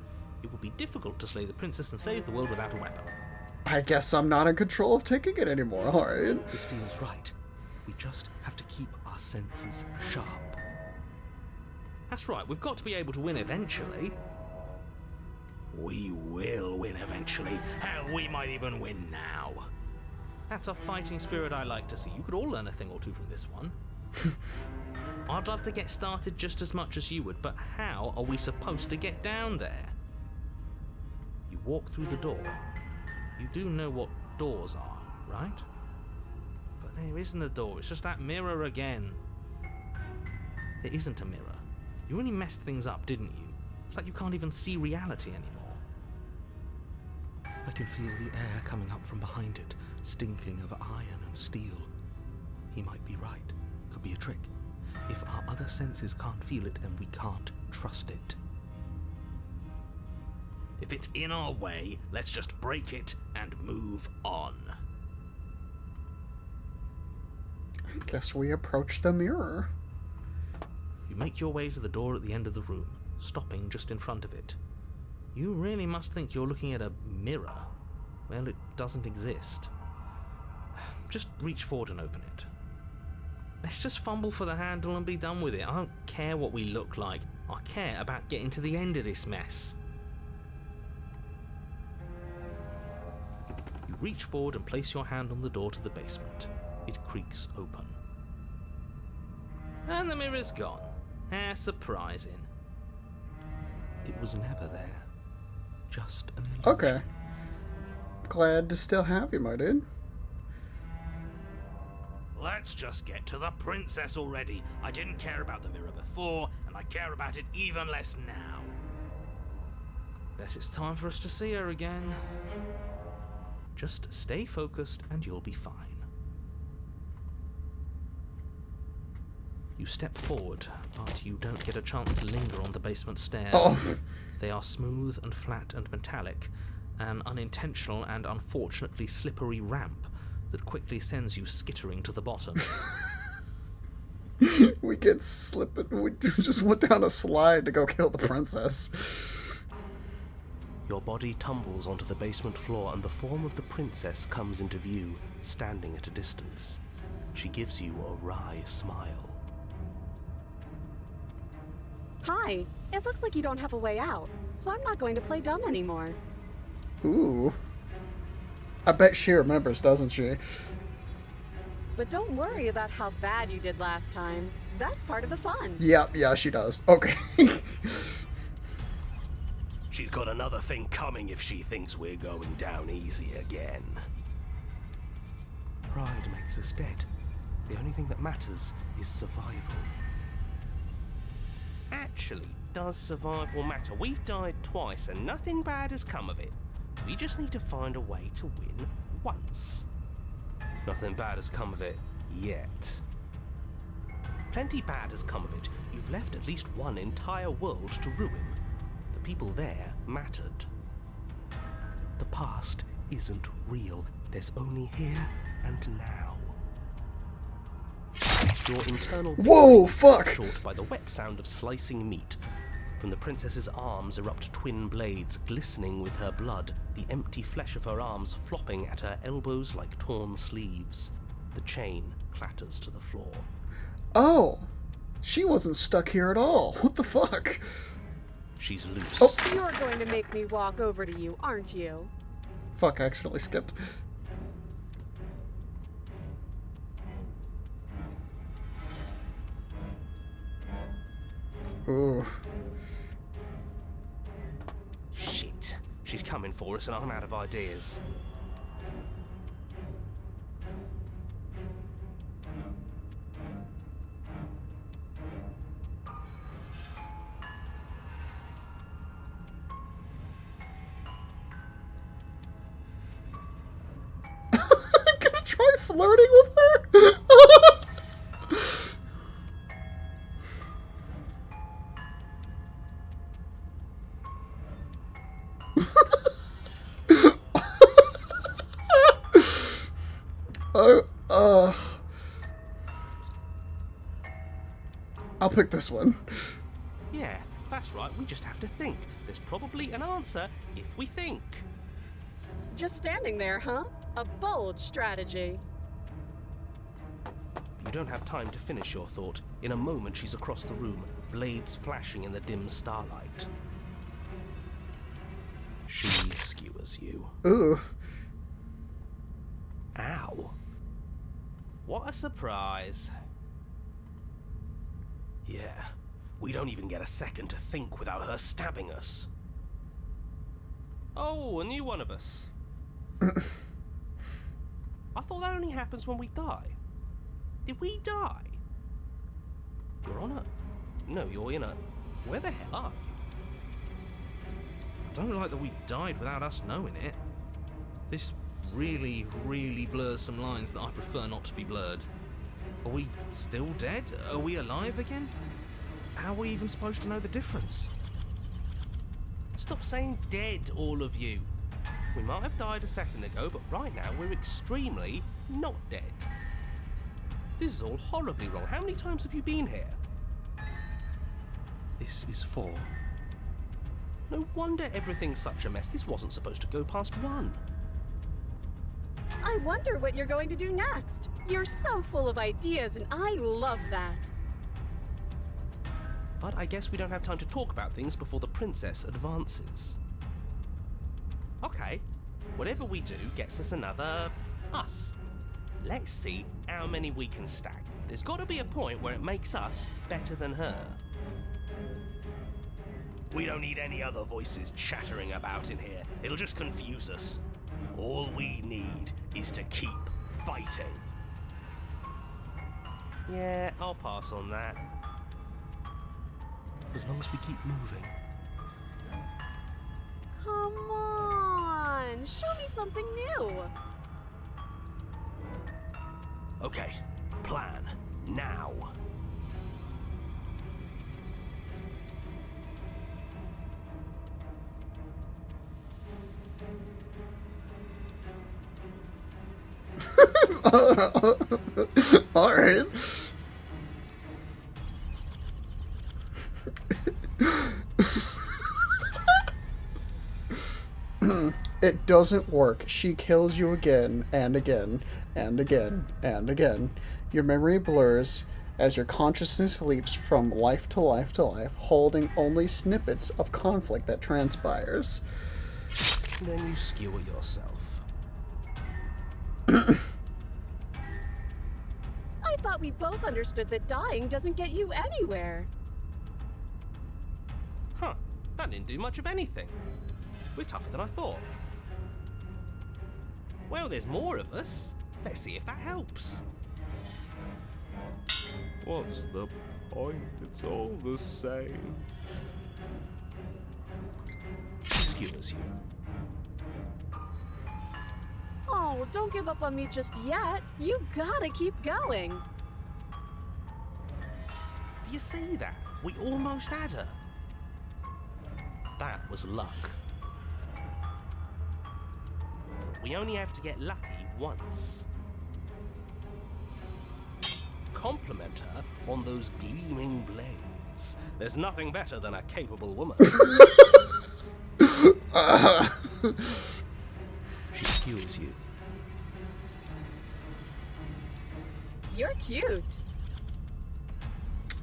It would be difficult to slay the princess and save the world without a weapon. I guess I'm not in control of taking it anymore, alright? This feels right. We just have to keep our senses sharp. That's right, we've got to be able to win eventually. We will win eventually. Hell, we might even win now. That's a fighting spirit I like to see. You could all learn a thing or two from this one. I'd love to get started just as much as you would, but how are we supposed to get down there? You walk through the door. You do know what doors are, right? But there isn't a door, it's just that mirror again. There isn't a mirror. You only messed things up, didn't you? It's like you can't even see reality anymore. I can feel the air coming up from behind it, stinking of iron and steel. He might be right. Could be a trick. If our other senses can't feel it, then we can't trust it. If it's in our way, let's just break it and move on. I guess we approach the mirror. You make your way to the door at the end of the room, stopping just in front of it. You really must think you're looking at a mirror. Well, it doesn't exist. Just reach forward and open it. Let's just fumble for the handle and be done with it. I don't care what we look like. I care about getting to the end of this mess. You reach forward and place your hand on the door to the basement. It creaks open. And the mirror's gone. How surprising. it was never there. Just an illusion. Okay. Glad to still have you, my dude. Let's just get to the princess already. I didn't care about the mirror before, and I care about it even less now. Guess it's time for us to see her again. Just stay focused and you'll be fine. You step forward, but you don't get a chance to linger on the basement stairs. Oh. They are smooth and flat and metallic, an unintentional and unfortunately slippery ramp that quickly sends you skittering to the bottom. We get slipping. We just went down a slide to go kill the princess. Your body tumbles onto the basement floor and the form of the princess comes into view, standing at a distance. She gives you a wry smile. Hi. It looks like you don't have a way out, so I'm not going to play dumb anymore. Ooh. I bet she remembers, doesn't she? But don't worry about how bad you did last time. That's part of the fun. Yeah, she does. Okay. She's got another thing coming if she thinks we're going down easy again. Pride makes us dead. The only thing that matters is survival. Actually, does survival matter? We've died twice and nothing bad has come of it. We just need to find a way to win once. Nothing bad has come of it yet. Plenty bad has come of it. You've left at least one entire world to ruin. The people there mattered. The past isn't real. There's only here and now. Your internal Whoa, being is fuck! cut short by the wet sound of slicing meat. From the princess's arms erupt twin blades, glistening with her blood, the empty flesh of her arms flopping at her elbows like torn sleeves. The chain clatters to the floor. Oh. She wasn't stuck here at all. What the fuck? She's loose. Oh. You're going to make me walk over to you, aren't you? Fuck, I accidentally skipped. Ooh. Shit. She's coming for us and I'm out of ideas. I'm gonna try flirting with her? I'll pick this one. Yeah, that's right. We just have to think. There's probably an answer if we think. Just standing there, huh? A bold strategy. You don't have time to finish your thought. In a moment, she's across the room, blades flashing in the dim starlight. She skewers you. Ooh. Ow. What a surprise. Yeah, we don't even get a second to think without her stabbing us. Oh, a new one of us. I thought that only happens when we die. Did we die? You're on a... No, you're in a... Where the hell are you? I don't like that we died without us knowing it. This really, really blurs some lines that I prefer not to be blurred. Are we still dead? Are we alive again? How are we even supposed to know the difference? Stop saying dead, all of you. We might have died a second ago, but right now we're extremely not dead. This is all horribly wrong. How many times have you been here? This is 4. No wonder everything's such a mess. This wasn't supposed to go past 1. I wonder what you're going to do next. You're so full of ideas, and I love that. But I guess we don't have time to talk about things before the princess advances. Okay, whatever we do gets us another us. Let's see how many we can stack. There's got to be a point where it makes us better than her. We don't need any other voices chattering about in here. It'll just confuse us. All we need is to keep fighting. Yeah, I'll pass on that. As long as we keep moving. Come on, show me something new. Okay, plan now. All right. It doesn't work. She kills you again and again and again and again. Your memory blurs as your consciousness leaps from life to life to life, holding only snippets of conflict that transpires. Then you skewer yourself. I thought we both understood that dying doesn't get you anywhere. Huh, that didn't do much of anything. We're tougher than I thought. Well, there's more of us. Let's see if that helps. What's the point? It's all the same. Skewers you. Oh, don't give up on me just yet. You gotta keep going. Do you see that? We almost had her. That was luck. But we only have to get lucky once. Compliment her on those gleaming blades. There's nothing better than a capable woman. She skewers you. You're cute.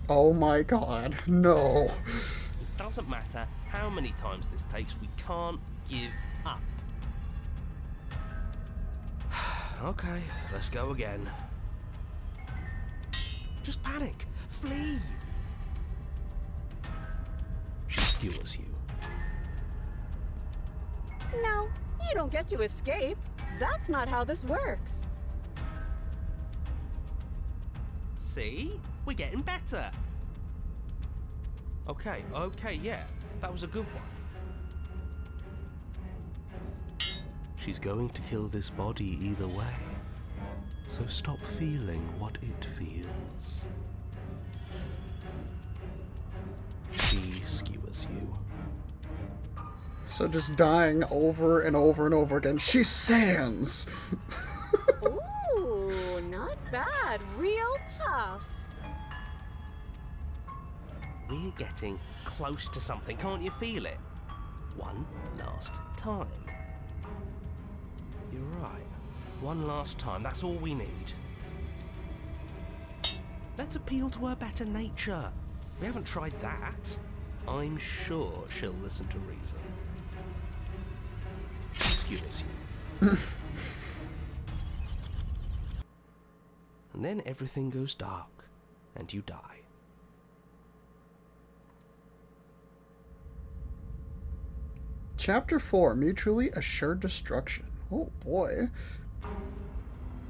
Oh my god, no. It doesn't matter how many times this takes, we can't give up. Okay, let's go again. Just panic. Flee. She skewers you. No, you don't get to escape. That's not how this works. See? We're getting better. Okay, yeah. That was a good one. She's going to kill this body either way. So stop feeling what it feels. She skewers you. So just dying over and over and over again. She sands. Ooh, not bad. Real tough. We're getting close to something, can't you feel it? One last time. You're right. One last time, that's all we need. Let's appeal to her better nature. We haven't tried that. I'm sure she'll listen to reason. Skewers you. And then everything goes dark, and you die. Chapter 4, Mutually Assured Destruction. Oh boy.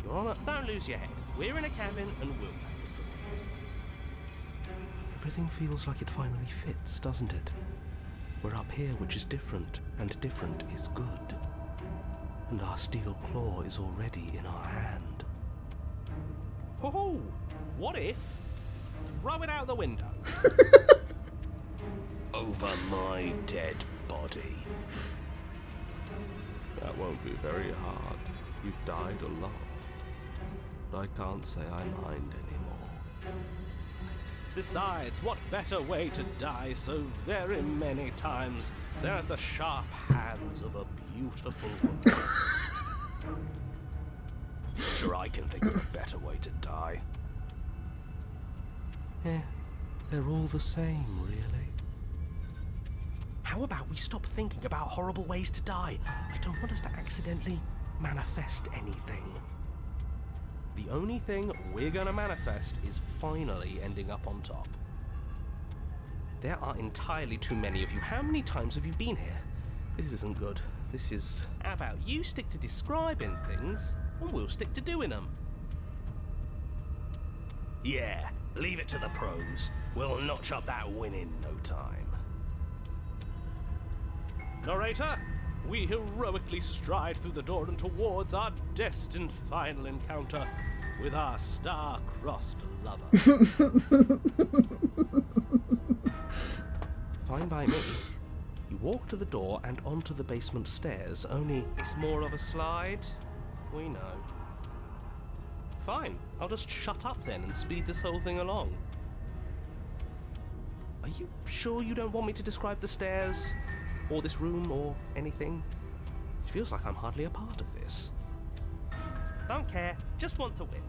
Your Honor, don't lose your head. We're in a cabin, and we'll take it from here. Everything feels like it finally fits, doesn't it? We're up here, which is different, and different is good. And our steel claw is already in our hand. Ho-ho! What if? Throw it out the window. Over my dead body. That won't be very hard. You've died a lot. But I can't say I mind anymore. Besides, what better way to die so very many times than at the sharp hands of a beautiful woman? Sure, I can think of a better way to die. They're all the same, really. How about we stop thinking about horrible ways to die? I don't want us to accidentally manifest anything. The only thing we're gonna manifest is finally ending up on top. There are entirely too many of you. How many times have you been here? This isn't good. This is... How about you stick to describing things, and we'll stick to doing them? Yeah, leave it to the pros. We'll notch up that win in no time. Narrator, we heroically stride through the door and towards our destined final encounter with our star-crossed lover. Fine by me. You walk to the door and onto the basement stairs, only It's more of a slide. We know. fine. I'll just shut up then and speed this whole thing along. Are you sure you don't want me to describe the stairs, or this room, or anything? It feels like I'm hardly a part of this. Don't care, just want to win.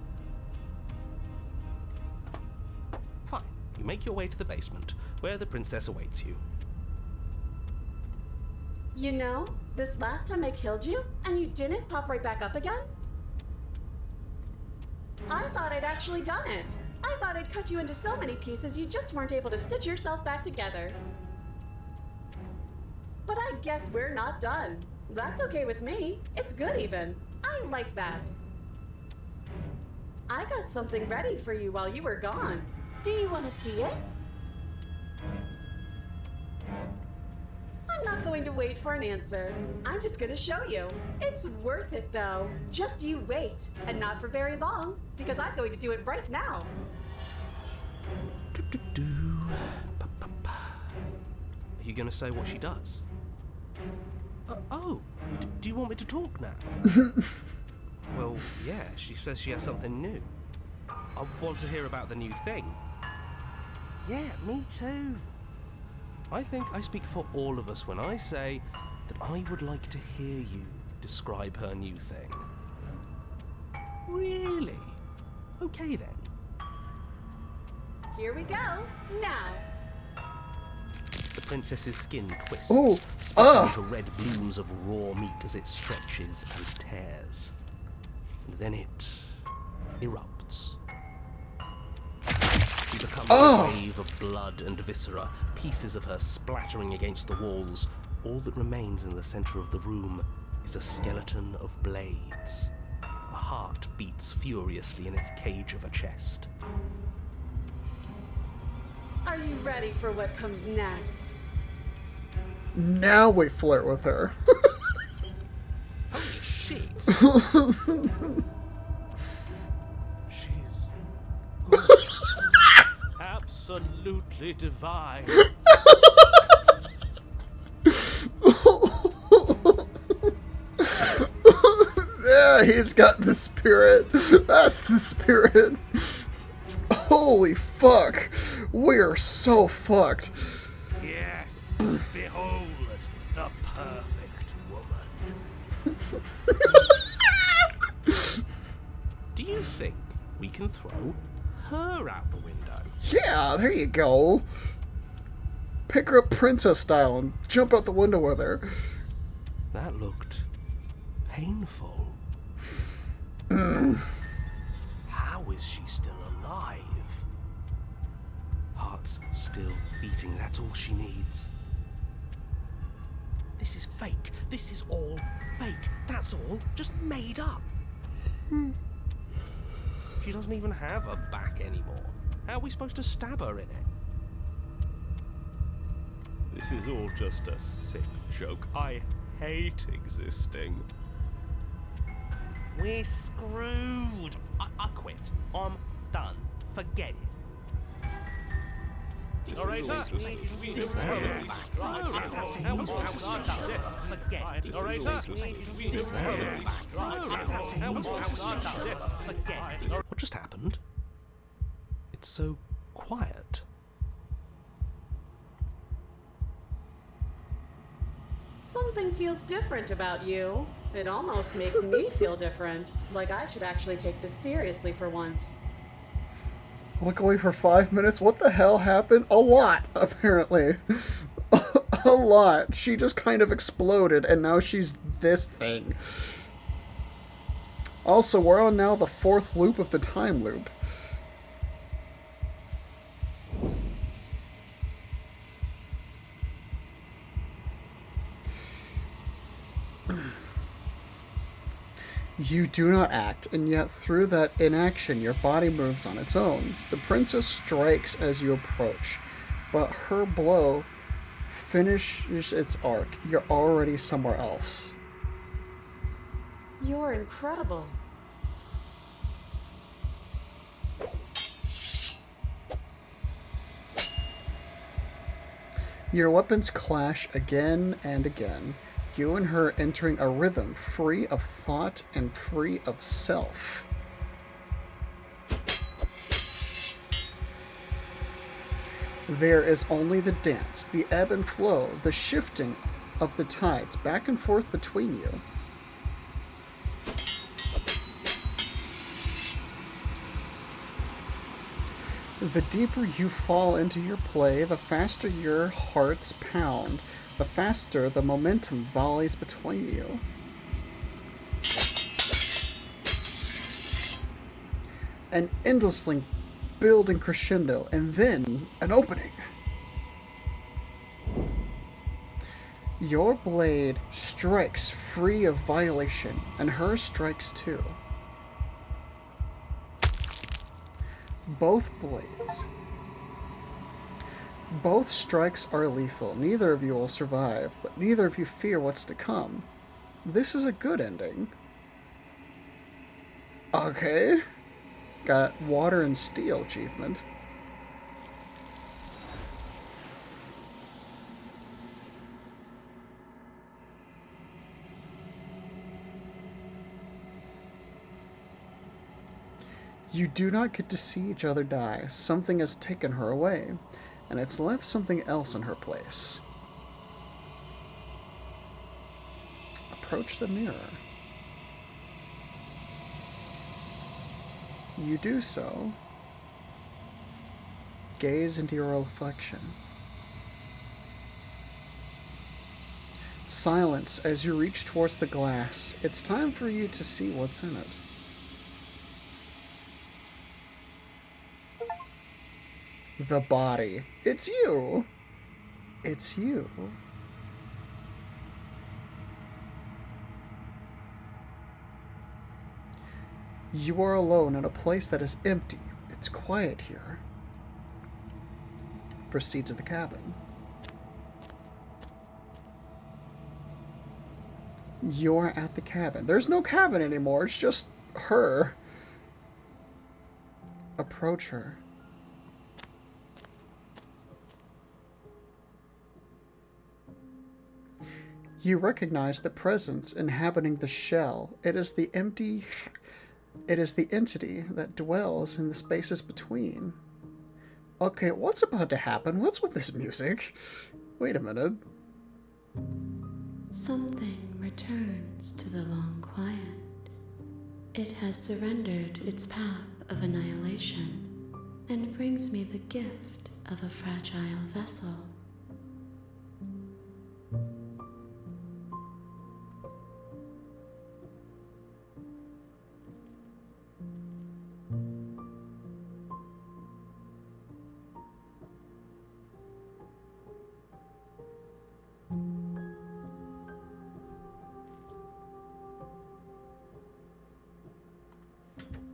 Fine. You make your way to the basement, where the princess awaits you. You know, this last time I killed you, and you didn't pop right back up again? I thought I'd actually done it. I thought I'd cut you into so many pieces you just weren't able to stitch yourself back together. But I guess we're not done. That's okay with me. It's good even. I like that. I got something ready for you while you were gone. Do you want to see it? I'm not going to wait for an answer. I'm just going to show you. It's worth it, though. Just you wait. And not for very long, because I'm going to do it right now. Are you going to say what she does? Do you want me to talk now? Well, yeah, she says she has something new. I want to hear about the new thing. Yeah, me too. I think I speak for all of us when I say that I would like to hear you describe her new thing. Really? Okay then. Here we go. Now. The princess's skin twists, Ooh, spitting into red blooms of raw meat as it stretches and tears. And then it erupts. She becomes a wave of blood and viscera, pieces of her splattering against the walls. All that remains in the center of the room is a skeleton of blades. A heart beats furiously in its cage of a chest. Are you ready for what comes next? Now we flirt with her. Holy shit! She's good. Absolutely divine. Yeah, he's got the spirit. That's the spirit. Holy fuck. We are so fucked. Yes, behold, the perfect woman. Do you think we can throw her out the window? Yeah, there you go. Pick her up princess style and jump out the window with her. That looked painful. How is she still alive? Heart's still beating, that's all she needs. This is fake. This is all fake. That's all just made up. She doesn't even have a back anymore. How are we supposed to stab her in it? This is all just a sick joke. I hate existing. We're screwed. I quit. I'm done. Forget it. Narrator, What just happened? It's so quiet. Something feels different about you. It almost makes me feel different. Like I should actually take this seriously for once. Look away for 5 minutes. What the hell happened? A lot, apparently. A lot. She just kind of exploded, and now she's this thing. Also, we're on now the 4th loop of the time loop. You do not act, and yet through that inaction, your body moves on its own. The princess strikes as you approach, but her blow finishes its arc. You're already somewhere else. You're incredible. Your weapons clash again and again, you and her entering a rhythm free of thought and free of self. There is only the dance, the ebb and flow, the shifting of the tides back and forth between you. The deeper you fall into your play, the faster your hearts pound, the faster the momentum volleys between you. An endlessly building crescendo, and then an opening. Your blade strikes free of violation, and hers strikes too. Both blades. Both strikes are lethal. Neither of you will survive, but neither of you fear what's to come. This is a good ending. Okay. Got water and steel achievement. You do not get to see each other die. Something has taken her away, and it's left something else in her place. Approach the mirror. You do so. Gaze into your reflection. Silence as you reach towards the glass. It's time for you to see what's in it. The body. It's you. It's you. You are alone in a place that is empty. It's quiet here. Proceed to the cabin. You're at the cabin. There's no cabin anymore. It's just her. Approach her. You recognize the presence inhabiting the shell. It is the entity that dwells in the spaces between. Okay, what's about to happen? What's with this music? Wait a minute. Something returns to the long quiet. It has surrendered its path of annihilation and brings me the gift of a fragile vessel.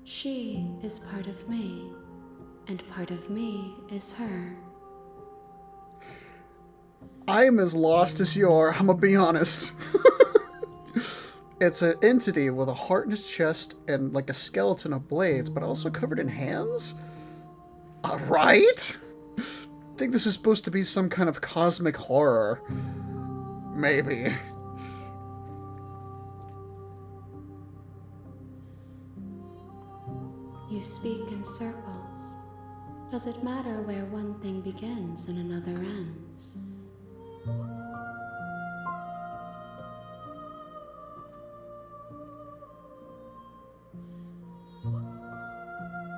She is part of me, and part of me is her. I am as lost as you are, I'm gonna be honest. It's an entity with a heart in its chest and like a skeleton of blades, but also covered in hands? Right? I think this is supposed to be some kind of cosmic horror. Maybe. You speak in circles. Does it matter where one thing begins and another ends?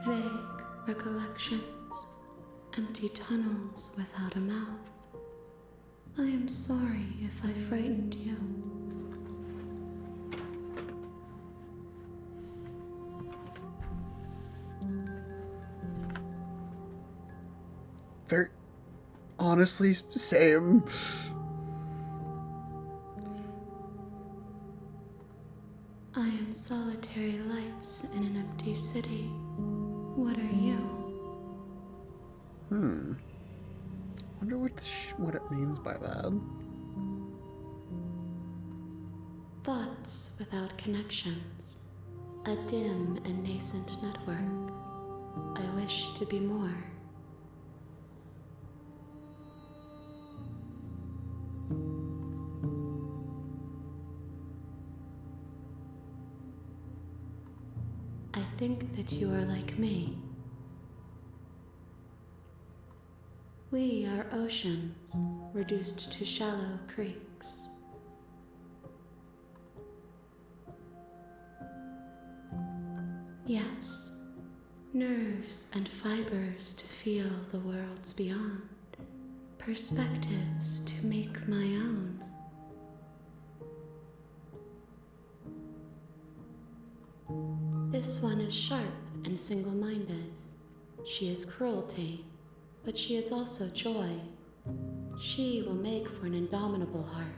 Vague recollections, empty tunnels without a mouth. I am sorry if I frightened you. They're honestly same. I am solitary lights in an empty city. What are you? Wonder what it means by that. Thoughts without connections. A dim and nascent network. I wish to be more. I think that you are like me. We are oceans, reduced to shallow creeks. Yes, nerves and fibers to feel the worlds beyond, perspectives to make my own. This one is sharp and single-minded. She is cruelty, but she is also joy. She will make for an indomitable heart.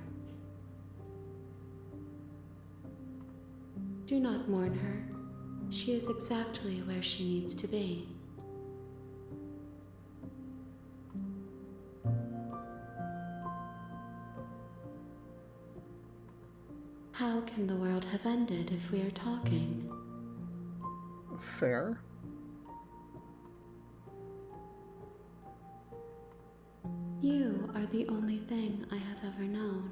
Do not mourn her. She is exactly where she needs to be. How can the world have ended if we are talking? Fair. You are the only thing I have ever known.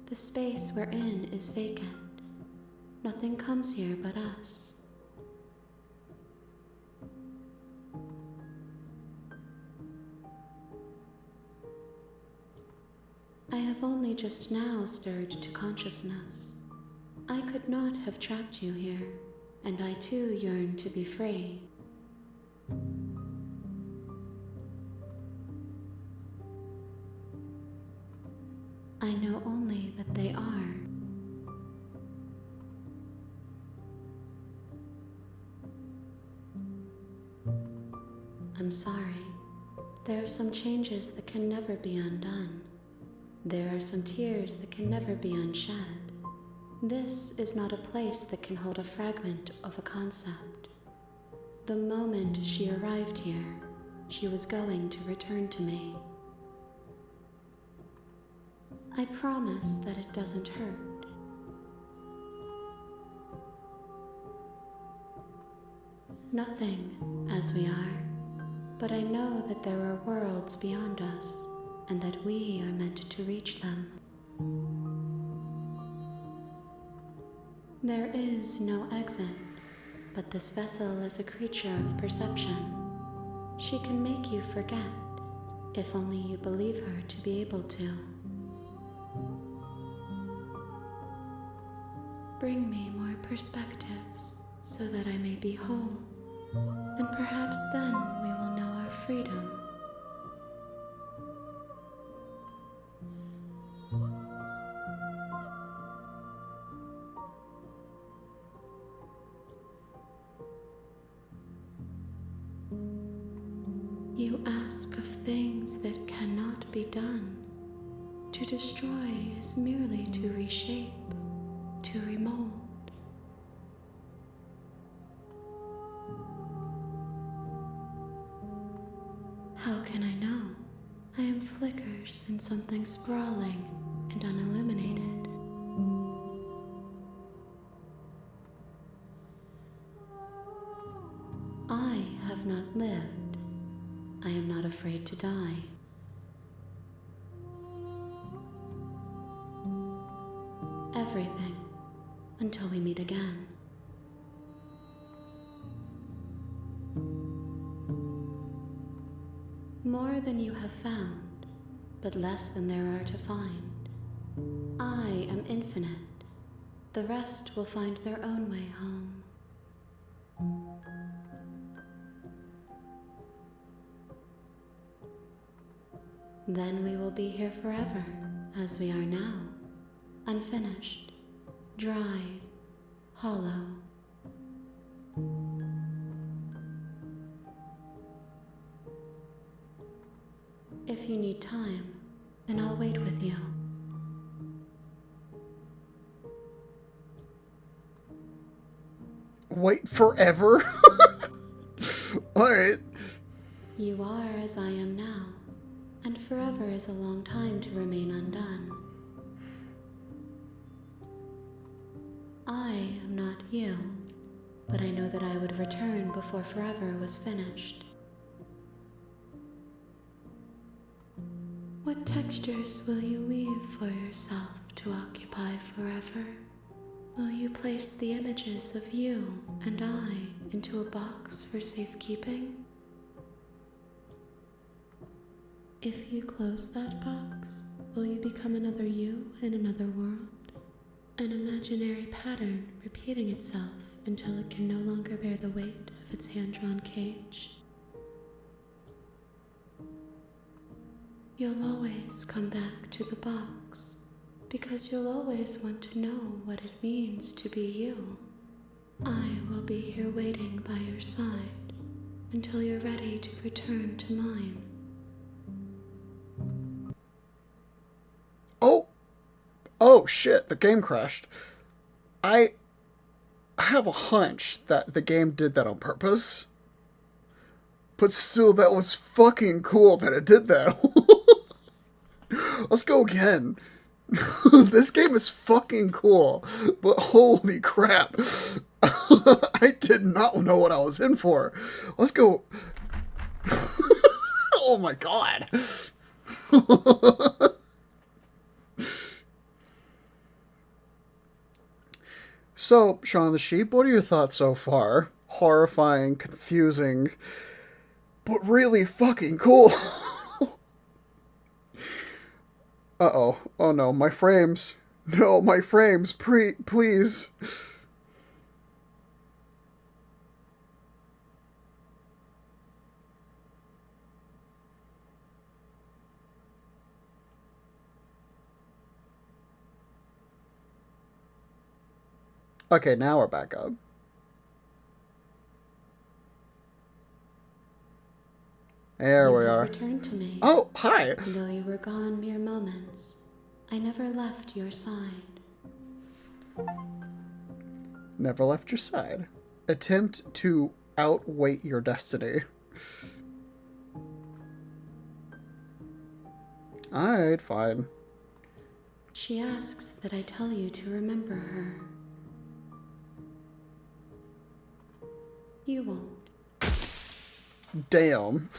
The space we're in is vacant. Nothing comes here but us. I have only just now stirred to consciousness. I could not have trapped you here, and I too yearn to be free. I know only that they are. I'm sorry. There are some changes that can never be undone. There are some tears that can never be unshed. This is not a place that can hold a fragment of a concept. The moment she arrived here, she was going to return to me. I promise that it doesn't hurt. Nothing, as we are, but I know that there are worlds beyond us, and that we are meant to reach them. There is no exit, but this vessel is a creature of perception. She can make you forget, if only you believe her to be able to. Bring me more perspectives, so that I may be whole, and perhaps then we will know our freedom. You ask of things that cannot be done. To destroy is merely to reshape, to remold. How can I know? I am flickers in something sprawling and unilluminated. I have not lived. I am not afraid to die. Everything, until we meet again. More than you have found, but less than there are to find. I am infinite. The rest will find their own way home. Then we will be here forever, as we are now, unfinished, dry, hollow. If you need time, then I'll wait with you. Wait forever? Alright. You are as I am now, and forever is a long time to remain undone. I am not you, but I know that I would return before forever was finished. What textures will you weave for yourself to occupy forever? Will you place the images of you and I into a box for safekeeping? If you close that box, will you become another you in another world? An imaginary pattern repeating itself until it can no longer bear the weight of its hand-drawn cage? You'll always come back to the box, because you'll always want to know what it means to be you. I will be here waiting by your side until you're ready to return to mine. Oh shit, the game crashed. I have a hunch that the game did that on purpose. But still, that was fucking cool that it did that. Let's go again. This game is fucking cool, but holy crap. I did not know what I was in for. Let's go. Oh my god. So, Shaun the Sheep, what are your thoughts so far? Horrifying, confusing, but really fucking cool. Uh-oh. Oh no, my frames. No, my frames. Please. Okay, now we're back up. There we are. Returned to me. Oh, hi. Though you were gone mere moments, I never left your side. Never left your side. Attempt to outweight your destiny. Alright, fine. She asks that I tell you to remember her. You won't. Damn.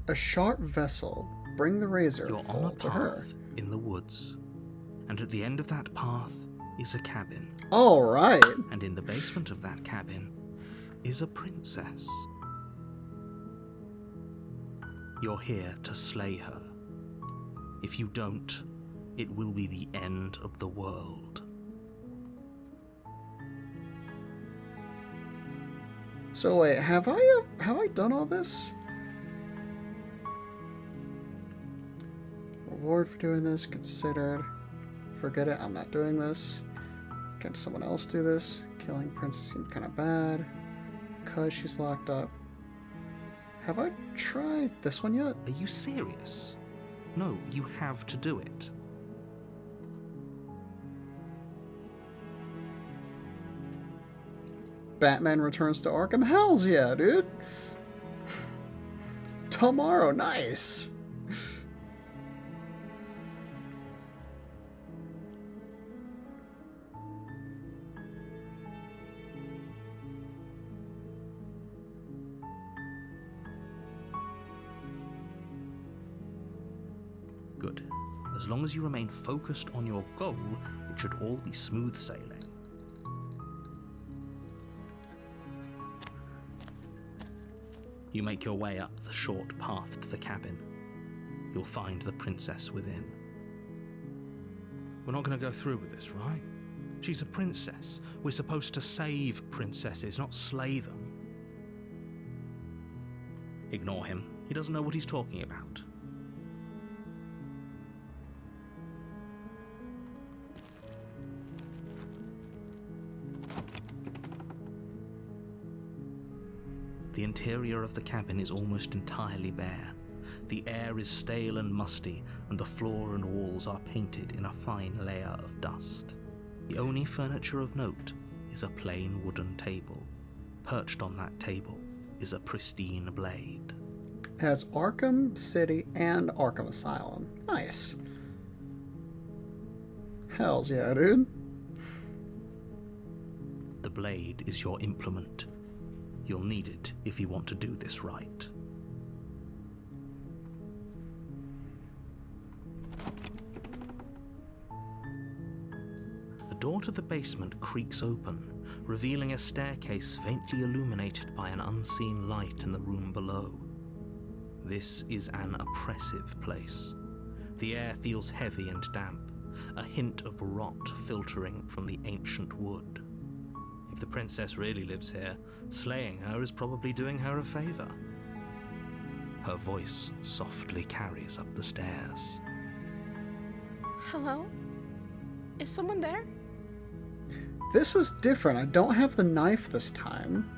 A sharp vessel. Bring the razor. You're on a path in the woods, and at the end of that path is a cabin. Alright. And in the basement of that cabin is a princess. You're here to slay her. If you don't, it will be the end of the world. So wait, have I done all this? Reward for doing this considered. Forget it, I'm not doing this. Can someone else do this? Killing princess seemed kind of bad. Because she's locked up. Have I tried this one yet? Are you serious? No, you have to do it. Batman Returns to Arkham? Hells yeah, dude! Tomorrow, nice! Good. As long as you remain focused on your goal, it should all be smooth sailing. You make your way up the short path to the cabin. You'll find the princess within. We're not going to go through with this, right? She's a princess. We're supposed to save princesses, not slay them. Ignore him. He doesn't know what he's talking about. The interior of the cabin is almost entirely bare. The The air is stale and musty, and the floor and walls are painted in a fine layer of dust. The only furniture of note is a plain wooden table. Perched on that table is a pristine blade. As Arkham City and Arkham Asylum. Nice. Hells yeah, dude. The blade is your implement. You'll need it if you want to do this right. The door to the basement creaks open, revealing a staircase faintly illuminated by an unseen light in the room below. This is an oppressive place. The air feels heavy and damp, a hint of rot filtering from the ancient wood. If the princess really lives here, slaying her is probably doing her a favor. Her voice softly carries up the stairs. Hello? Is someone there? This is different. I don't have the knife this time.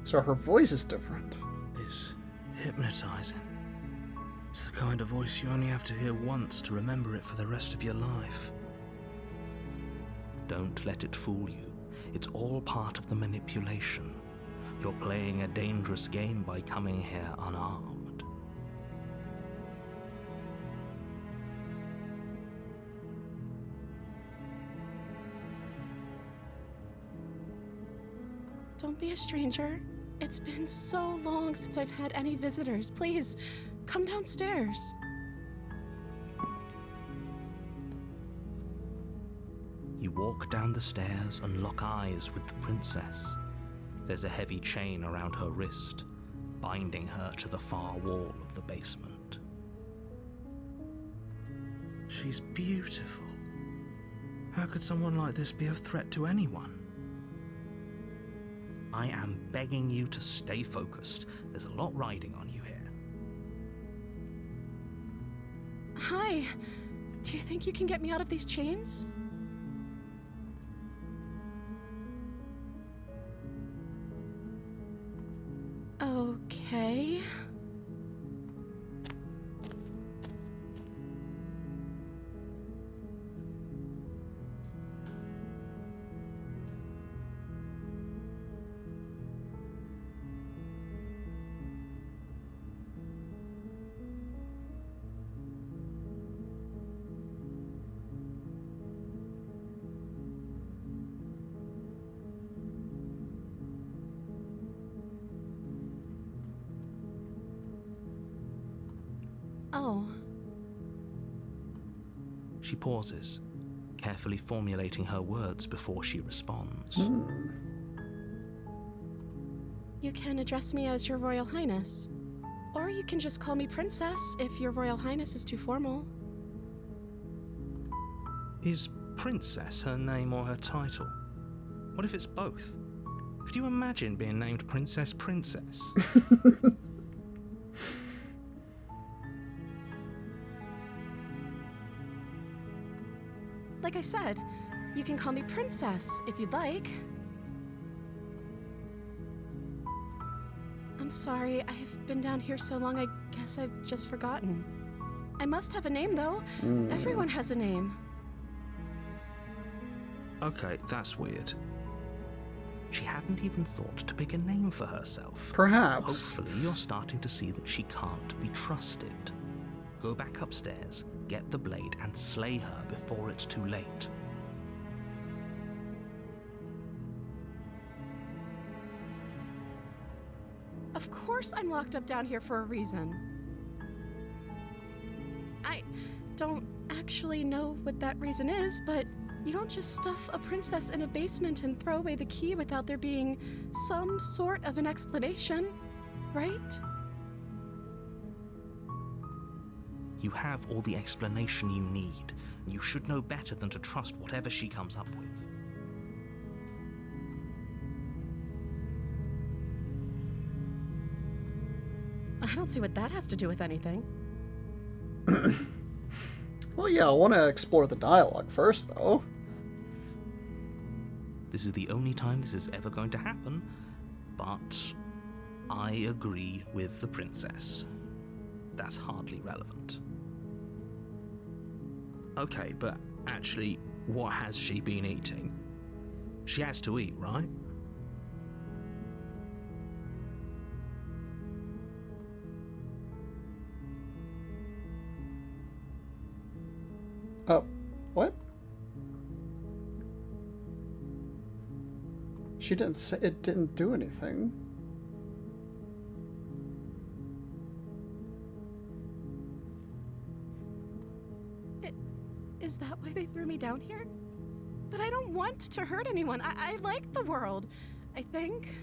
So her voice is different. It's hypnotizing. It's the kind of voice you only have to hear once to remember it for the rest of your life. Don't let it fool you. It's all part of the manipulation. You're playing a dangerous game by coming here unarmed. Don't be a stranger. It's been so long since I've had any visitors. Please, come downstairs. You walk down the stairs and lock eyes with the princess. There's a heavy chain around her wrist, binding her to the far wall of the basement. She's beautiful. How could someone like this be a threat to anyone? I am begging you to stay focused. There's a lot riding on you here. Hi. Do you think you can get me out of these chains? Okay. Oh. She pauses, carefully formulating her words before she responds. You can address me as Your Royal Highness. Or you can just call me Princess if Your Royal Highness is too formal. Is Princess her name or her title? What if it's both? Could you imagine being named Princess Princess? Like I said, you can call me Princess if you'd like. I'm sorry, I've been down here so long, I guess I've just forgotten. I must have a name, though. Everyone has a name. Okay, that's weird. She hadn't even thought to pick a name for herself. Perhaps. Hopefully you're starting to see that she can't be trusted. Go back upstairs, get the blade, and slay her before it's too late. Of course I'm locked up down here for a reason. I don't actually know what that reason is, but you don't just stuff a princess in a basement and throw away the key without there being some sort of an explanation, right? You have all the explanation you need, and you should know better than to trust whatever she comes up with. I don't see what that has to do with anything. Well, yeah, I want to explore the dialogue first, though. This is the only time this is ever going to happen, but I agree with the princess. that's hardly relevant. Okay, but actually, what has she been eating? She has to eat, right? What? She didn't say it didn't do anything. Is that why they threw me down here? But I don't want to hurt anyone. I like the world, I think.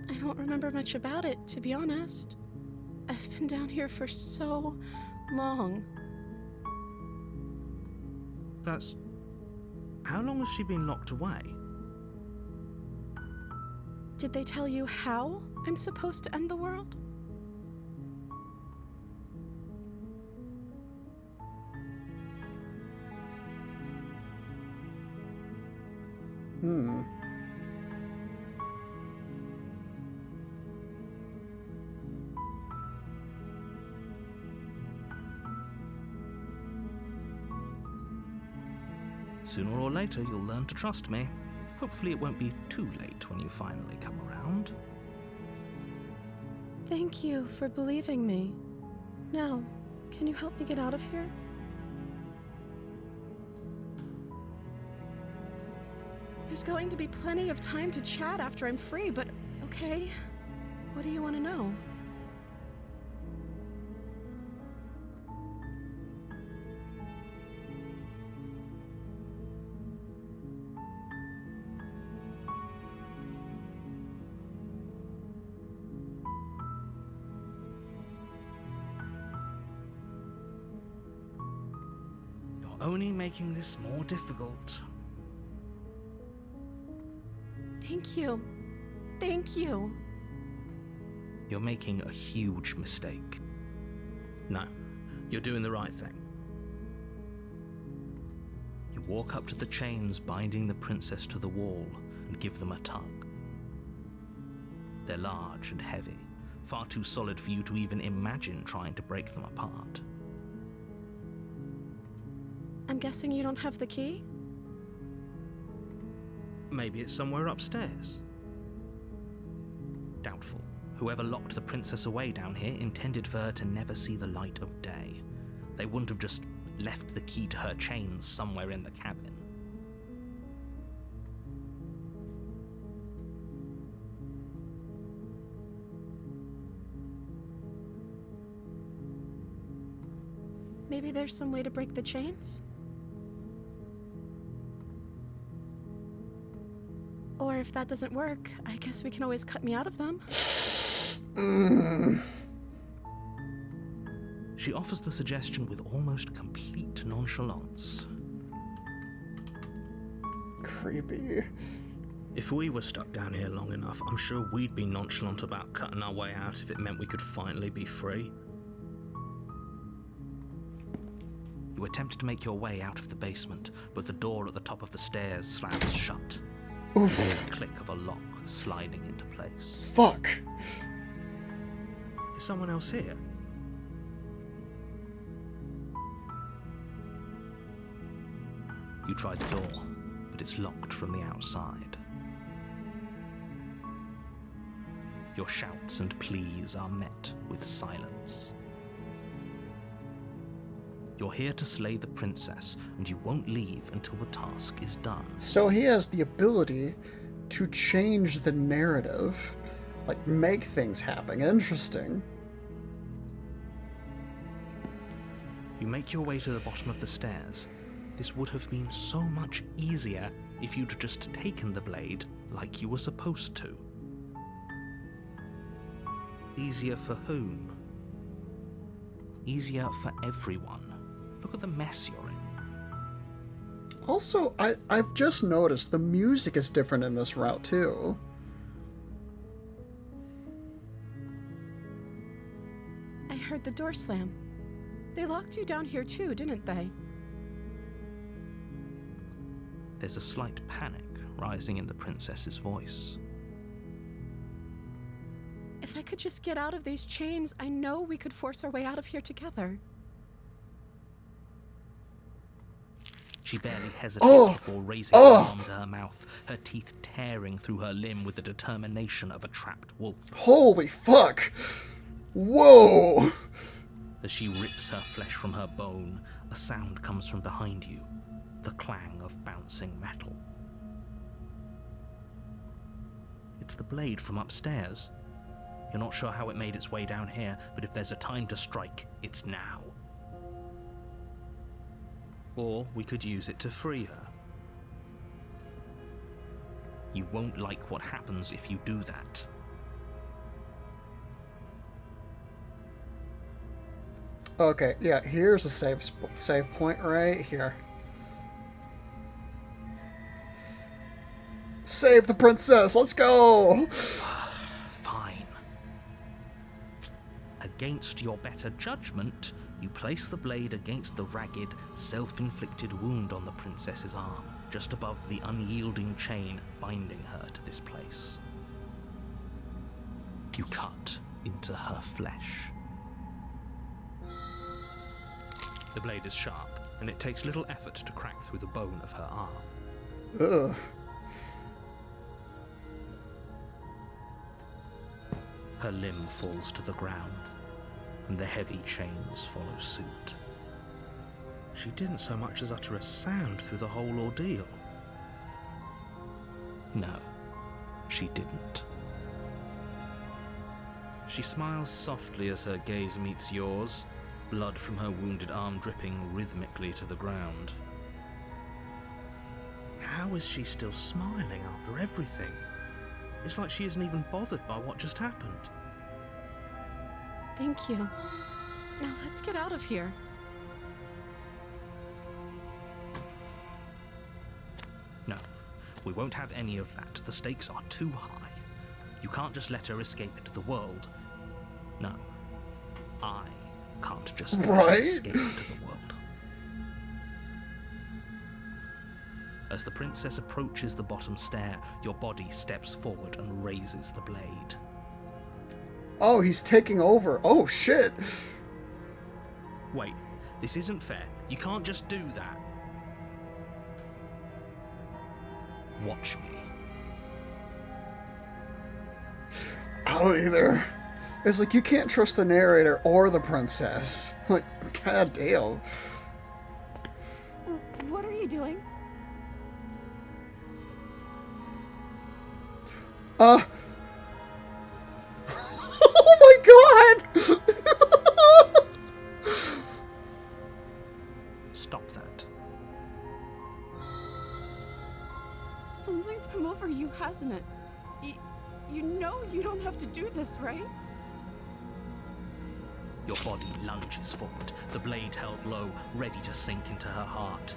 I don't remember much about it, to be honest. I've been down here for so long. That's... How long has she been locked away? Did they tell you how I'm supposed to end the world? Sooner or later, you'll learn to trust me. Hopefully it won't be too late when you finally come around. Thank you for believing me. Now, can you help me get out of here? There's going to be plenty of time to chat after I'm free, but okay. What do you want to know? You're only making this more difficult. Thank you. Thank you. You're making a huge mistake. No, you're doing the right thing. You walk up to the chains binding the princess to the wall and give them a tug. They're large and heavy, far too solid for you to even imagine trying to break them apart. I'm guessing you don't have the key? Maybe it's somewhere upstairs. Doubtful. Whoever locked the princess away down here intended for her to never see the light of day. They wouldn't have just left the key to her chains somewhere in the cabin. Maybe there's some way to break the chains? Or if that doesn't work, I guess we can always cut me out of them. She offers the suggestion with almost complete nonchalance. Creepy. If we were stuck down here long enough, I'm sure we'd be nonchalant about cutting our way out if it meant we could finally be free. You attempt to make your way out of the basement, but the door at the top of the stairs slams shut. Oof. The click of a lock sliding into place. Fuck. Is someone else here? You try the door, but it's locked from the outside. Your shouts and pleas are met with silence. You're here to slay the princess, and you won't leave until the task is done. So he has the ability to change the narrative, like make things happen. Interesting. You make your way to the bottom of the stairs. This would have been so much easier if you'd just taken the blade like you were supposed to. Easier for whom? Easier for everyone. Look at the mess you're in. Also, I've just noticed the music is different in this route too. I heard the door slam. They locked you down here too, didn't they? There's a slight panic rising in the princess's voice. If If I could just get out of these chains, I know we could force our way out of here together. She barely hesitates before raising her arm to her mouth, her teeth tearing through her limb with the determination of a trapped wolf. Holy fuck! Whoa! As she rips her flesh from her bone, a sound comes from behind you, the clang of bouncing metal. It's the blade from upstairs. You're not sure how it made its way down here, but if there's a time to strike, it's now. Or we could use it to free her. You won't like what happens if you do that. Okay, yeah, here's a save point right here. Save the princess, let's go! Fine. Against your better judgment, you place the blade against the ragged, self-inflicted wound on the princess's arm, just above the unyielding chain binding her to this place. You cut into her flesh. The blade is sharp, and it takes little effort to crack through the bone of her arm. Ugh. Her limb falls to the ground, and the heavy chains follow suit. She didn't so much as utter a sound through the whole ordeal. No, she didn't. She smiles softly as her gaze meets yours, blood from her wounded arm dripping rhythmically to the ground. How is she still smiling after everything? It's like she isn't even bothered by what just happened. Thank you. Now let's get out of here. No, we won't have any of that. The stakes are too high. You can't just let her escape into the world. No, I can't just let her escape into the world. As the princess approaches the bottom stair, your body steps forward and raises the blade. Oh, he's taking over. Oh, shit. Wait, this isn't fair. You can't just do that. Watch me. I don't either. It's like you can't trust the narrator or the princess. Like, goddamn. What are you doing? Oh my god! Stop that. Something's come over you, hasn't it? You know you don't have to do this, right? Your body lunges forward, the blade held low, ready to sink into her heart.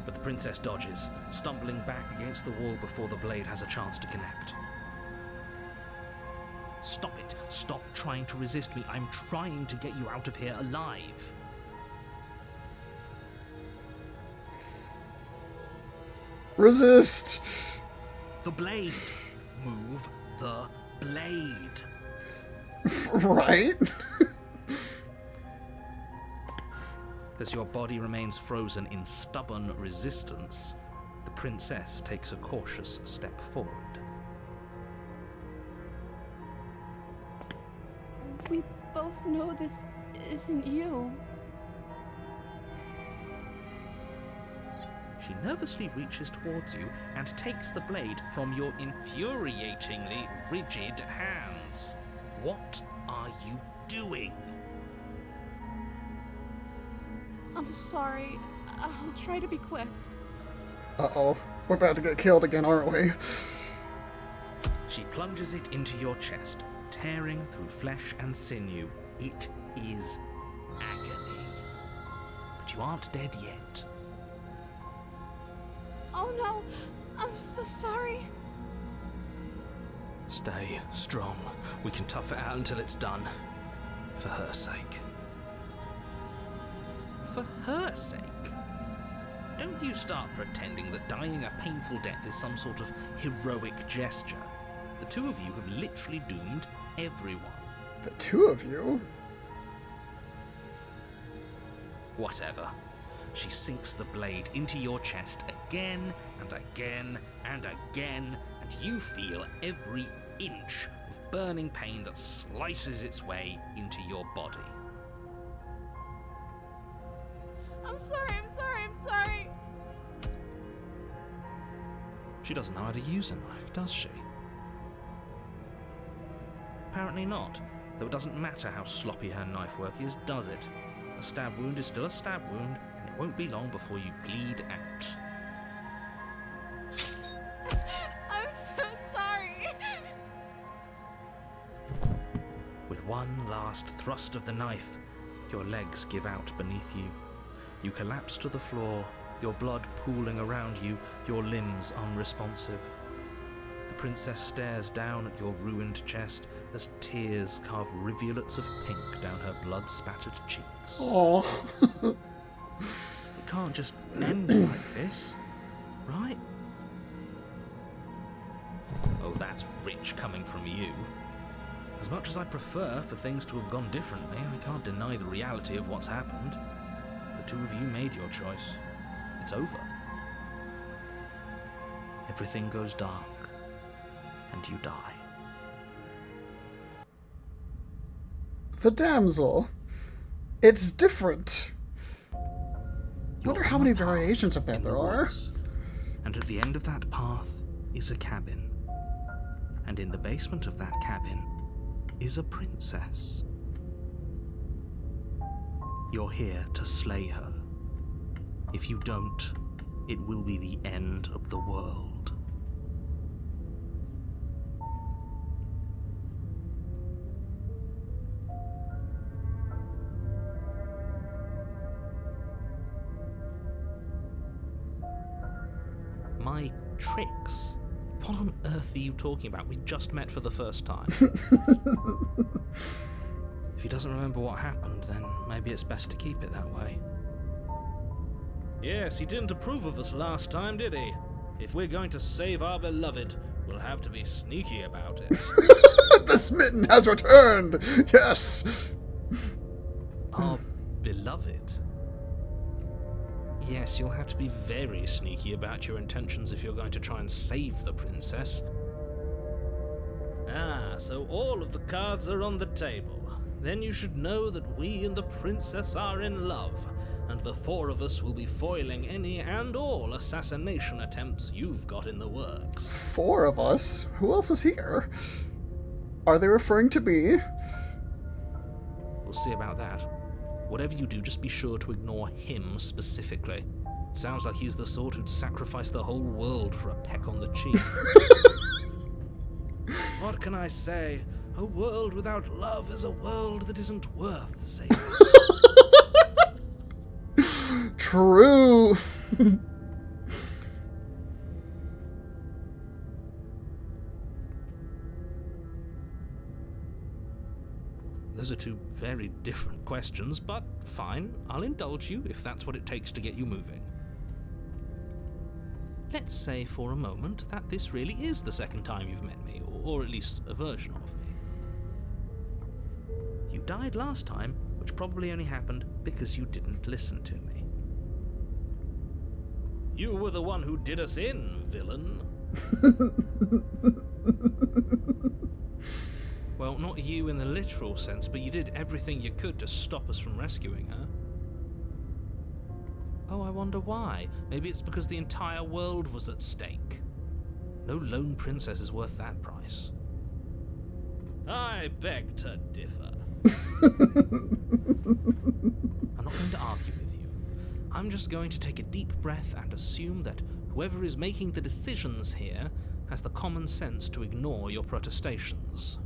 But the princess dodges, stumbling back against the wall before the blade has a chance to connect. Stop it. Stop trying to resist me. I'm trying to get you out of here alive. Resist! The blade. Move the blade. Right? As your body remains frozen in stubborn resistance, the princess takes a cautious step forward. We both know this isn't you. She nervously reaches towards you and takes the blade from your infuriatingly rigid hands. What are you doing? I'm sorry. I'll try to be quick. Uh-oh. We're about to get killed again, aren't we? She plunges it into your chest, tearing through flesh and sinew. It is agony. But you aren't dead yet. Oh no! I'm so sorry. Stay strong. We can tough it out until it's done. For her sake. For her sake? Don't you start pretending that dying a painful death is some sort of heroic gesture. The two of you have literally doomed everyone. The two of you? Whatever. She sinks the blade into your chest again and again and again, and you feel every inch of burning pain that slices its way into your body. I'm sorry. She doesn't know how to use a knife, does she? Apparently not, though it doesn't matter how sloppy her knife work is, does it? A stab wound is still a stab wound, and it won't be long before you bleed out. I'm so sorry. With one last thrust of the knife, your legs give out beneath you. You collapse to the floor, your blood pooling around you, your limbs unresponsive. The princess stares down at your ruined chest as tears carve rivulets of pink down her blood-spattered cheeks. Oh. It can't just end like this, right? Oh, that's rich coming from you. As much as I prefer for things to have gone differently, I can't deny the reality of what's happened. The two of you made your choice. It's over. Everything goes dark, and you die. The damsel. It's different. Wonder You're how on many a path variations of that in the there are. woods, and at the end of that path is a cabin. And in the basement of that cabin is a princess. You're here to slay her. If you don't, it will be the end of the world. My tricks? What on earth are you talking about? We just met for the first time. If he doesn't remember what happened, then maybe it's best to keep it that way. Yes, he didn't approve of us last time, did he? If we're going to save our beloved, we'll have to be sneaky about it. The smitten has returned! Yes! Our beloved? Yes, you'll have to be very sneaky about your intentions if you're going to try and save the princess. Ah, so all of the cards are on the table. Then you should know that we and the princess are in love, and the four of us will be foiling any and all assassination attempts you've got in the works. 4 of us? Who else is here? Are they referring to me? We'll see about that. Whatever you do, just be sure to ignore him specifically. It sounds like he's the sort who'd sacrifice the whole world for a peck on the cheek. What can I say? A world without love is a world that isn't worth saving. True! Those are two very different questions, but fine, I'll indulge you if that's what it takes to get you moving. Let's say for a moment that this really is the second time you've met me, or at least a version of me. You died last time, which probably only happened because you didn't listen to me. You were the one who did us in, villain. Well, not you in the literal sense, but you did everything you could to stop us from rescuing her. Oh, I wonder why. Maybe it's because the entire world was at stake. No lone princess is worth that price. I beg to differ. I'm not going to argue with you. I'm just going to take a deep breath and assume that whoever is making the decisions here has the common sense to ignore your protestations.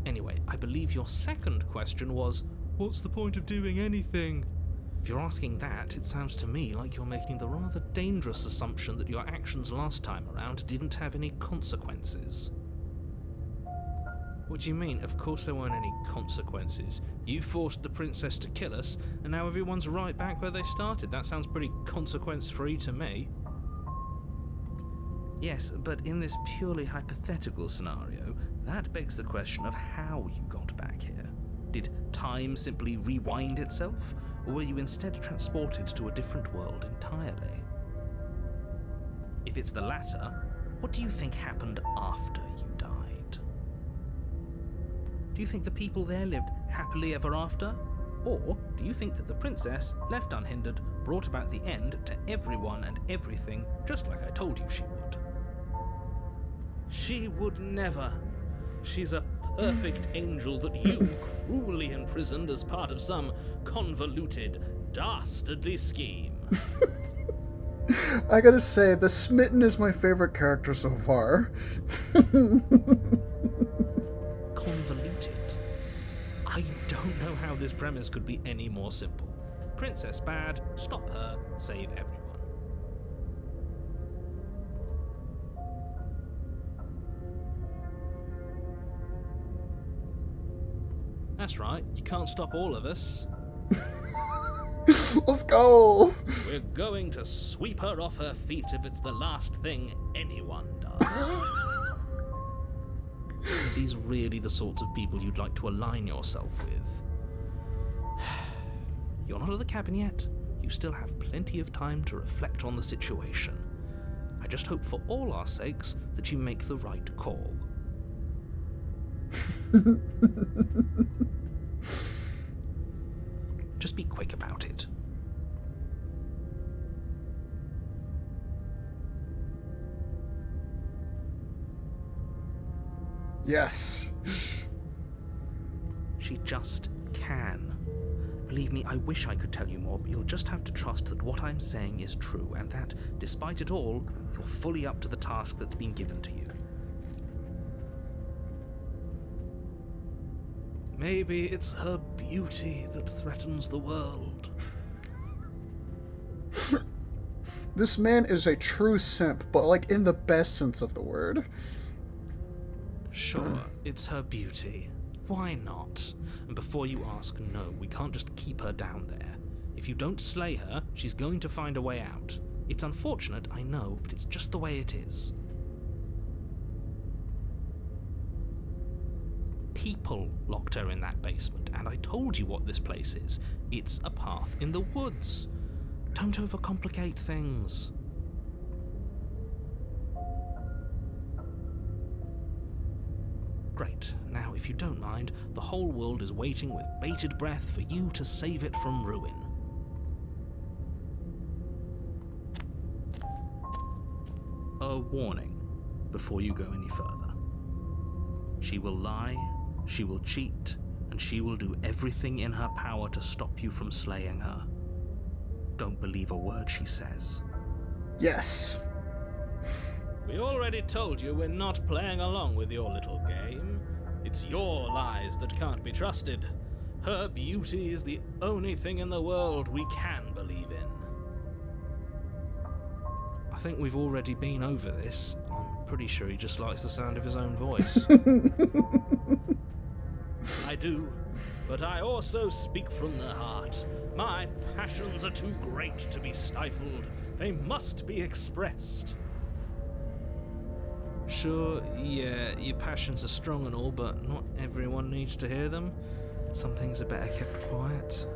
Anyway, I believe your second question was, what's the point of doing anything? If you're asking that, it sounds to me like you're making the rather dangerous assumption that your actions last time around didn't have any consequences. What do you mean? Of course there weren't any consequences. You forced the princess to kill us, and now everyone's right back where they started. That sounds pretty consequence-free to me. Yes, but in this purely hypothetical scenario, that begs the question of how you got back here. Did time simply rewind itself, or were you instead transported to a different world entirely? If it's the latter, what do you think happened after you died? Do you think the people there lived happily ever after? Or do you think that the princess, left unhindered, brought about the end to everyone and everything, just like I told you she would? She would never. She's a perfect angel that you cruelly imprisoned as part of some convoluted, dastardly scheme. I gotta say, the Smitten is my favorite character so far. Convoluted? I don't know how this premise could be any more simple. Princess bad, stop her, save everyone. That's right, you can't stop all of us. Let's go! We're going to sweep her off her feet if it's the last thing anyone does. Are these really the sorts of people you'd like to align yourself with? You're not at the cabin yet. You still have plenty of time to reflect on the situation. I just hope for all our sakes that you make the right call. Just be quick about it. Yes. She just can. Believe me, I wish I could tell you more, but you'll just have to trust that what I'm saying is true, and that, despite it all, you're fully up to the task that's been given to you. Maybe it's her beauty that threatens the world. This man is a true simp, but like in the best sense of the word. Sure, it's her beauty. Why not? And before you ask, no, we can't just keep her down there. If you don't slay her, she's going to find a way out. It's unfortunate, I know, but it's just the way it is. People locked her in that basement, and I told you what this place is. It's a path in the woods. Don't overcomplicate things. Great. Now, if you don't mind, the whole world is waiting with bated breath for you to save it from ruin. A warning before you go any further. She will lie, she will cheat, and she will do everything in her power to stop you from slaying her. Don't believe a word she says. Yes. We already told you we're not playing along with your little game. It's your lies that can't be trusted. Her beauty is the only thing in the world we can believe in. I think we've already been over this. I'm pretty sure he just likes the sound of his own voice. I do, but I also speak from the heart. My passions are too great to be stifled. They must be expressed. Sure, yeah, your passions are strong and all, but not everyone needs to hear them. Some things are better kept quiet.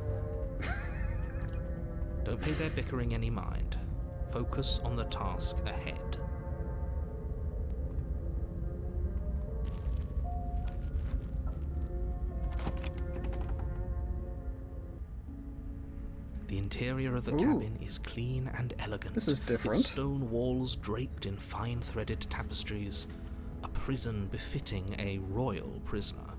Don't pay their bickering any mind. Focus on the task ahead. The interior of the cabin is clean and elegant. This is different. Its stone walls draped in fine-threaded tapestries. A prison befitting a royal prisoner.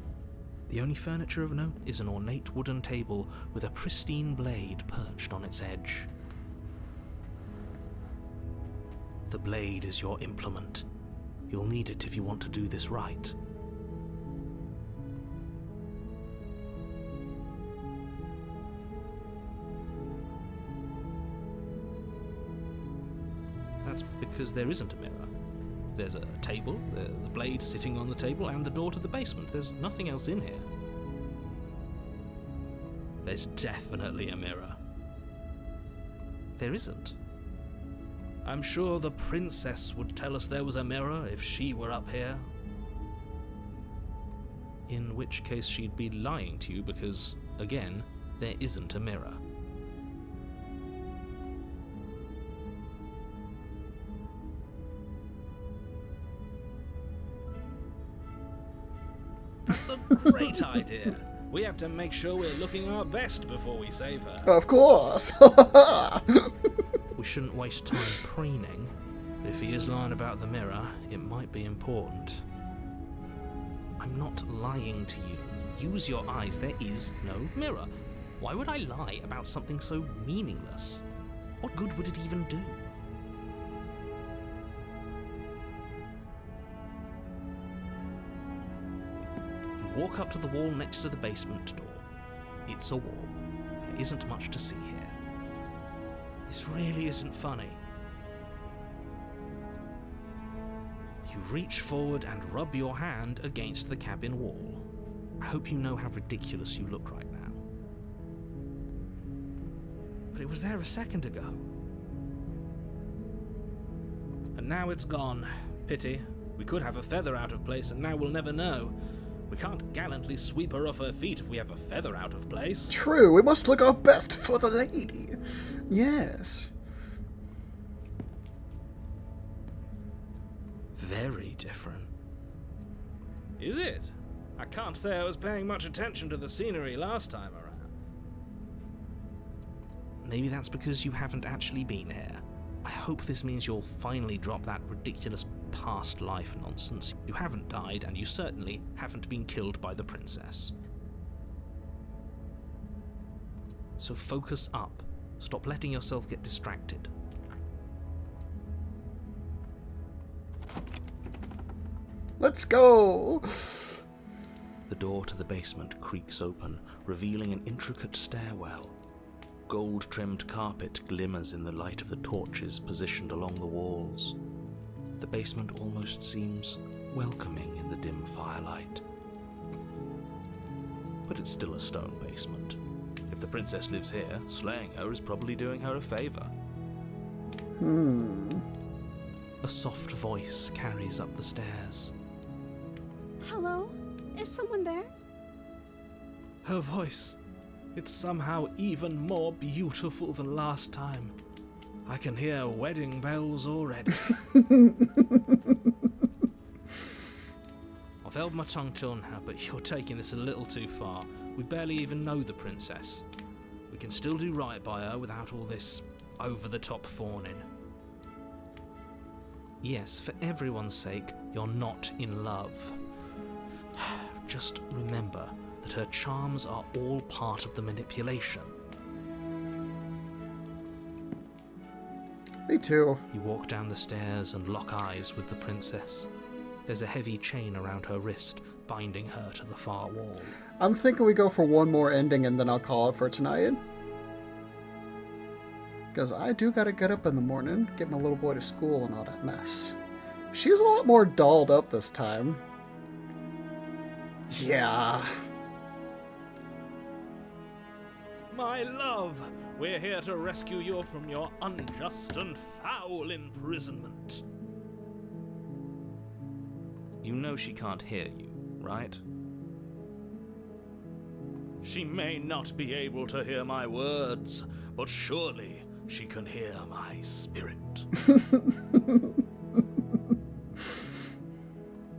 The only furniture of note is an ornate wooden table with a pristine blade perched on its edge. The blade is your implement. You'll need it if you want to do this right. That's because there isn't a mirror. There's a table, the blade sitting on the table, and the door to the basement. There's nothing else in here. There's definitely a mirror. There isn't. I'm sure the princess would tell us there was a mirror if she were up here. In which case she'd be lying to you because, again, there isn't a mirror. That's a great idea. We have to make sure we're looking our best before we save her. Of course. We shouldn't waste time preening. If he is lying about the mirror, it might be important. I'm not lying to you. Use your eyes. There is no mirror. Why would I lie about something so meaningless? What good would it even do? You walk up to the wall next to the basement door. It's a wall. There isn't much to see here. This really isn't funny. You reach forward and rub your hand against the cabin wall. I hope you know how ridiculous you look right now. But it was there a second ago. And now it's gone. Pity. We could have a feather out of place and now we'll never know. We can't gallantly sweep her off her feet if we have a feather out of place. True, we must look our best for the lady. Yes. Very different. Is it? I can't say I was paying much attention to the scenery last time around. Maybe that's because you haven't actually been here. I hope this means you'll finally drop that ridiculous past life nonsense. You haven't died, and you certainly haven't been killed by the princess. So focus up. Stop letting yourself get distracted. Let's go. The door to the basement creaks open, revealing an intricate stairwell. Gold-trimmed carpet glimmers in the light of the torches positioned along the walls. The basement almost seems welcoming in the dim firelight. But it's still a stone basement. If the princess lives here, slaying her is probably doing her a favor. A soft voice carries up the stairs. Hello? Is someone there? Her voice. It's somehow even more beautiful than last time. I can hear wedding bells already. I've held my tongue till now, but you're taking this a little too far. We barely even know the princess. We can still do right by her without all this over-the-top fawning. Yes, for everyone's sake, you're not in love. Just remember that her charms are all part of the manipulation. Me too. You walk down the stairs and lock eyes with the princess. There's a heavy chain around her wrist, binding her to the far wall. I'm thinking we go for one more ending and then I'll call it for tonight. Because I do gotta get up in the morning, get my little boy to school and all that mess. She's a lot more dolled up this time. Yeah. My love, we're here to rescue you from your unjust and foul imprisonment. You know she can't hear you, right? She may not be able to hear my words, but surely she can hear my spirit.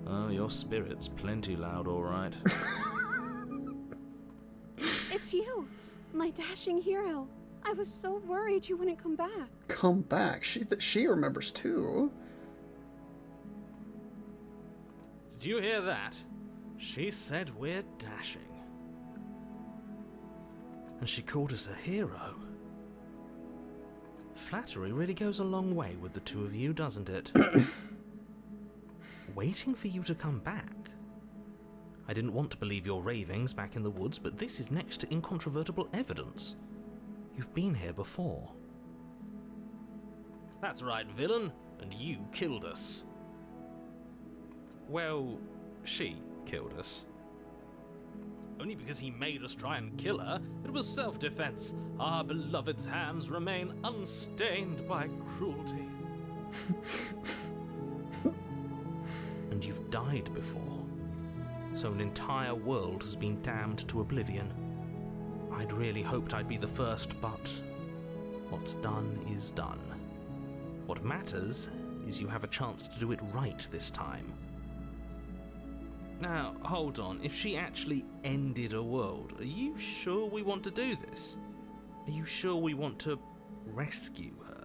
Oh, your spirit's plenty loud, all right. It's you, my dashing hero. I was so worried you wouldn't come back. Come back. She remembers too. Did you hear that? She said we're dashing. And she called us a hero. Flattery really goes a long way with the two of you, doesn't it? Waiting for you to come back. I didn't want to believe your ravings back in the woods, but this is next to incontrovertible evidence. You've been here before. That's right, villain, and you killed us. Well, she killed us. Only because he made us try and kill her. It was self-defense. Our beloved's hands remain unstained by cruelty. And you've died before, so an entire world has been damned to oblivion. I'd really hoped I'd be the first, but what's done is done. What matters is you have a chance to do it right this time. Now, hold on. If she actually ended a world, are you sure we want to do this? Are you sure we want to rescue her?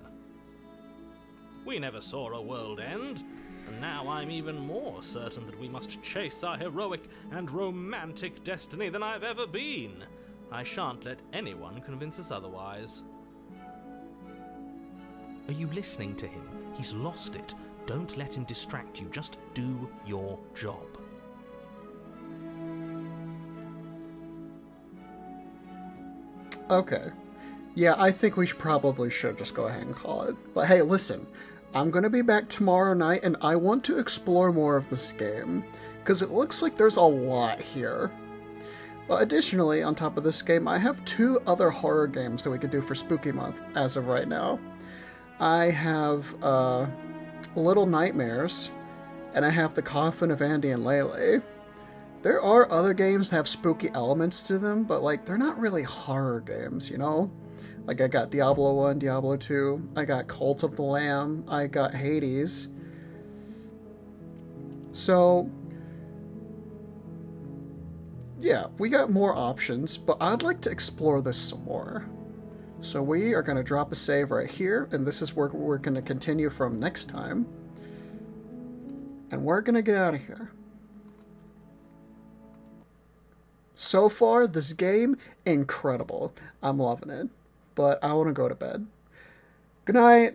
We never saw a world end, and now I'm even more certain that we must chase our heroic and romantic destiny than I've ever been. I shan't let anyone convince us otherwise. Are you listening to him? He's lost it. Don't let him distract you. Just do your job. Okay. Yeah, I think we probably should just go ahead and call it. But hey, listen. I'm going to be back tomorrow night, and I want to explore more of this game, because it looks like there's a lot here. But additionally, on top of this game, I have 2 other horror games that we could do for Spooky Month as of right now. I have Little Nightmares, and I have The Coffin of Andy and Lele. There are other games that have spooky elements to them, but like they're not really horror games, you know? Like I got Diablo 1, Diablo 2, I got Cult of the Lamb, I got Hades. So yeah, we got more options, but I'd like to explore this some more. So we are going to drop a save right here, and this is where we're going to continue from next time. And we're going to get out of here. So far, this game, incredible. I'm loving it. But I want to go to bed. Good night.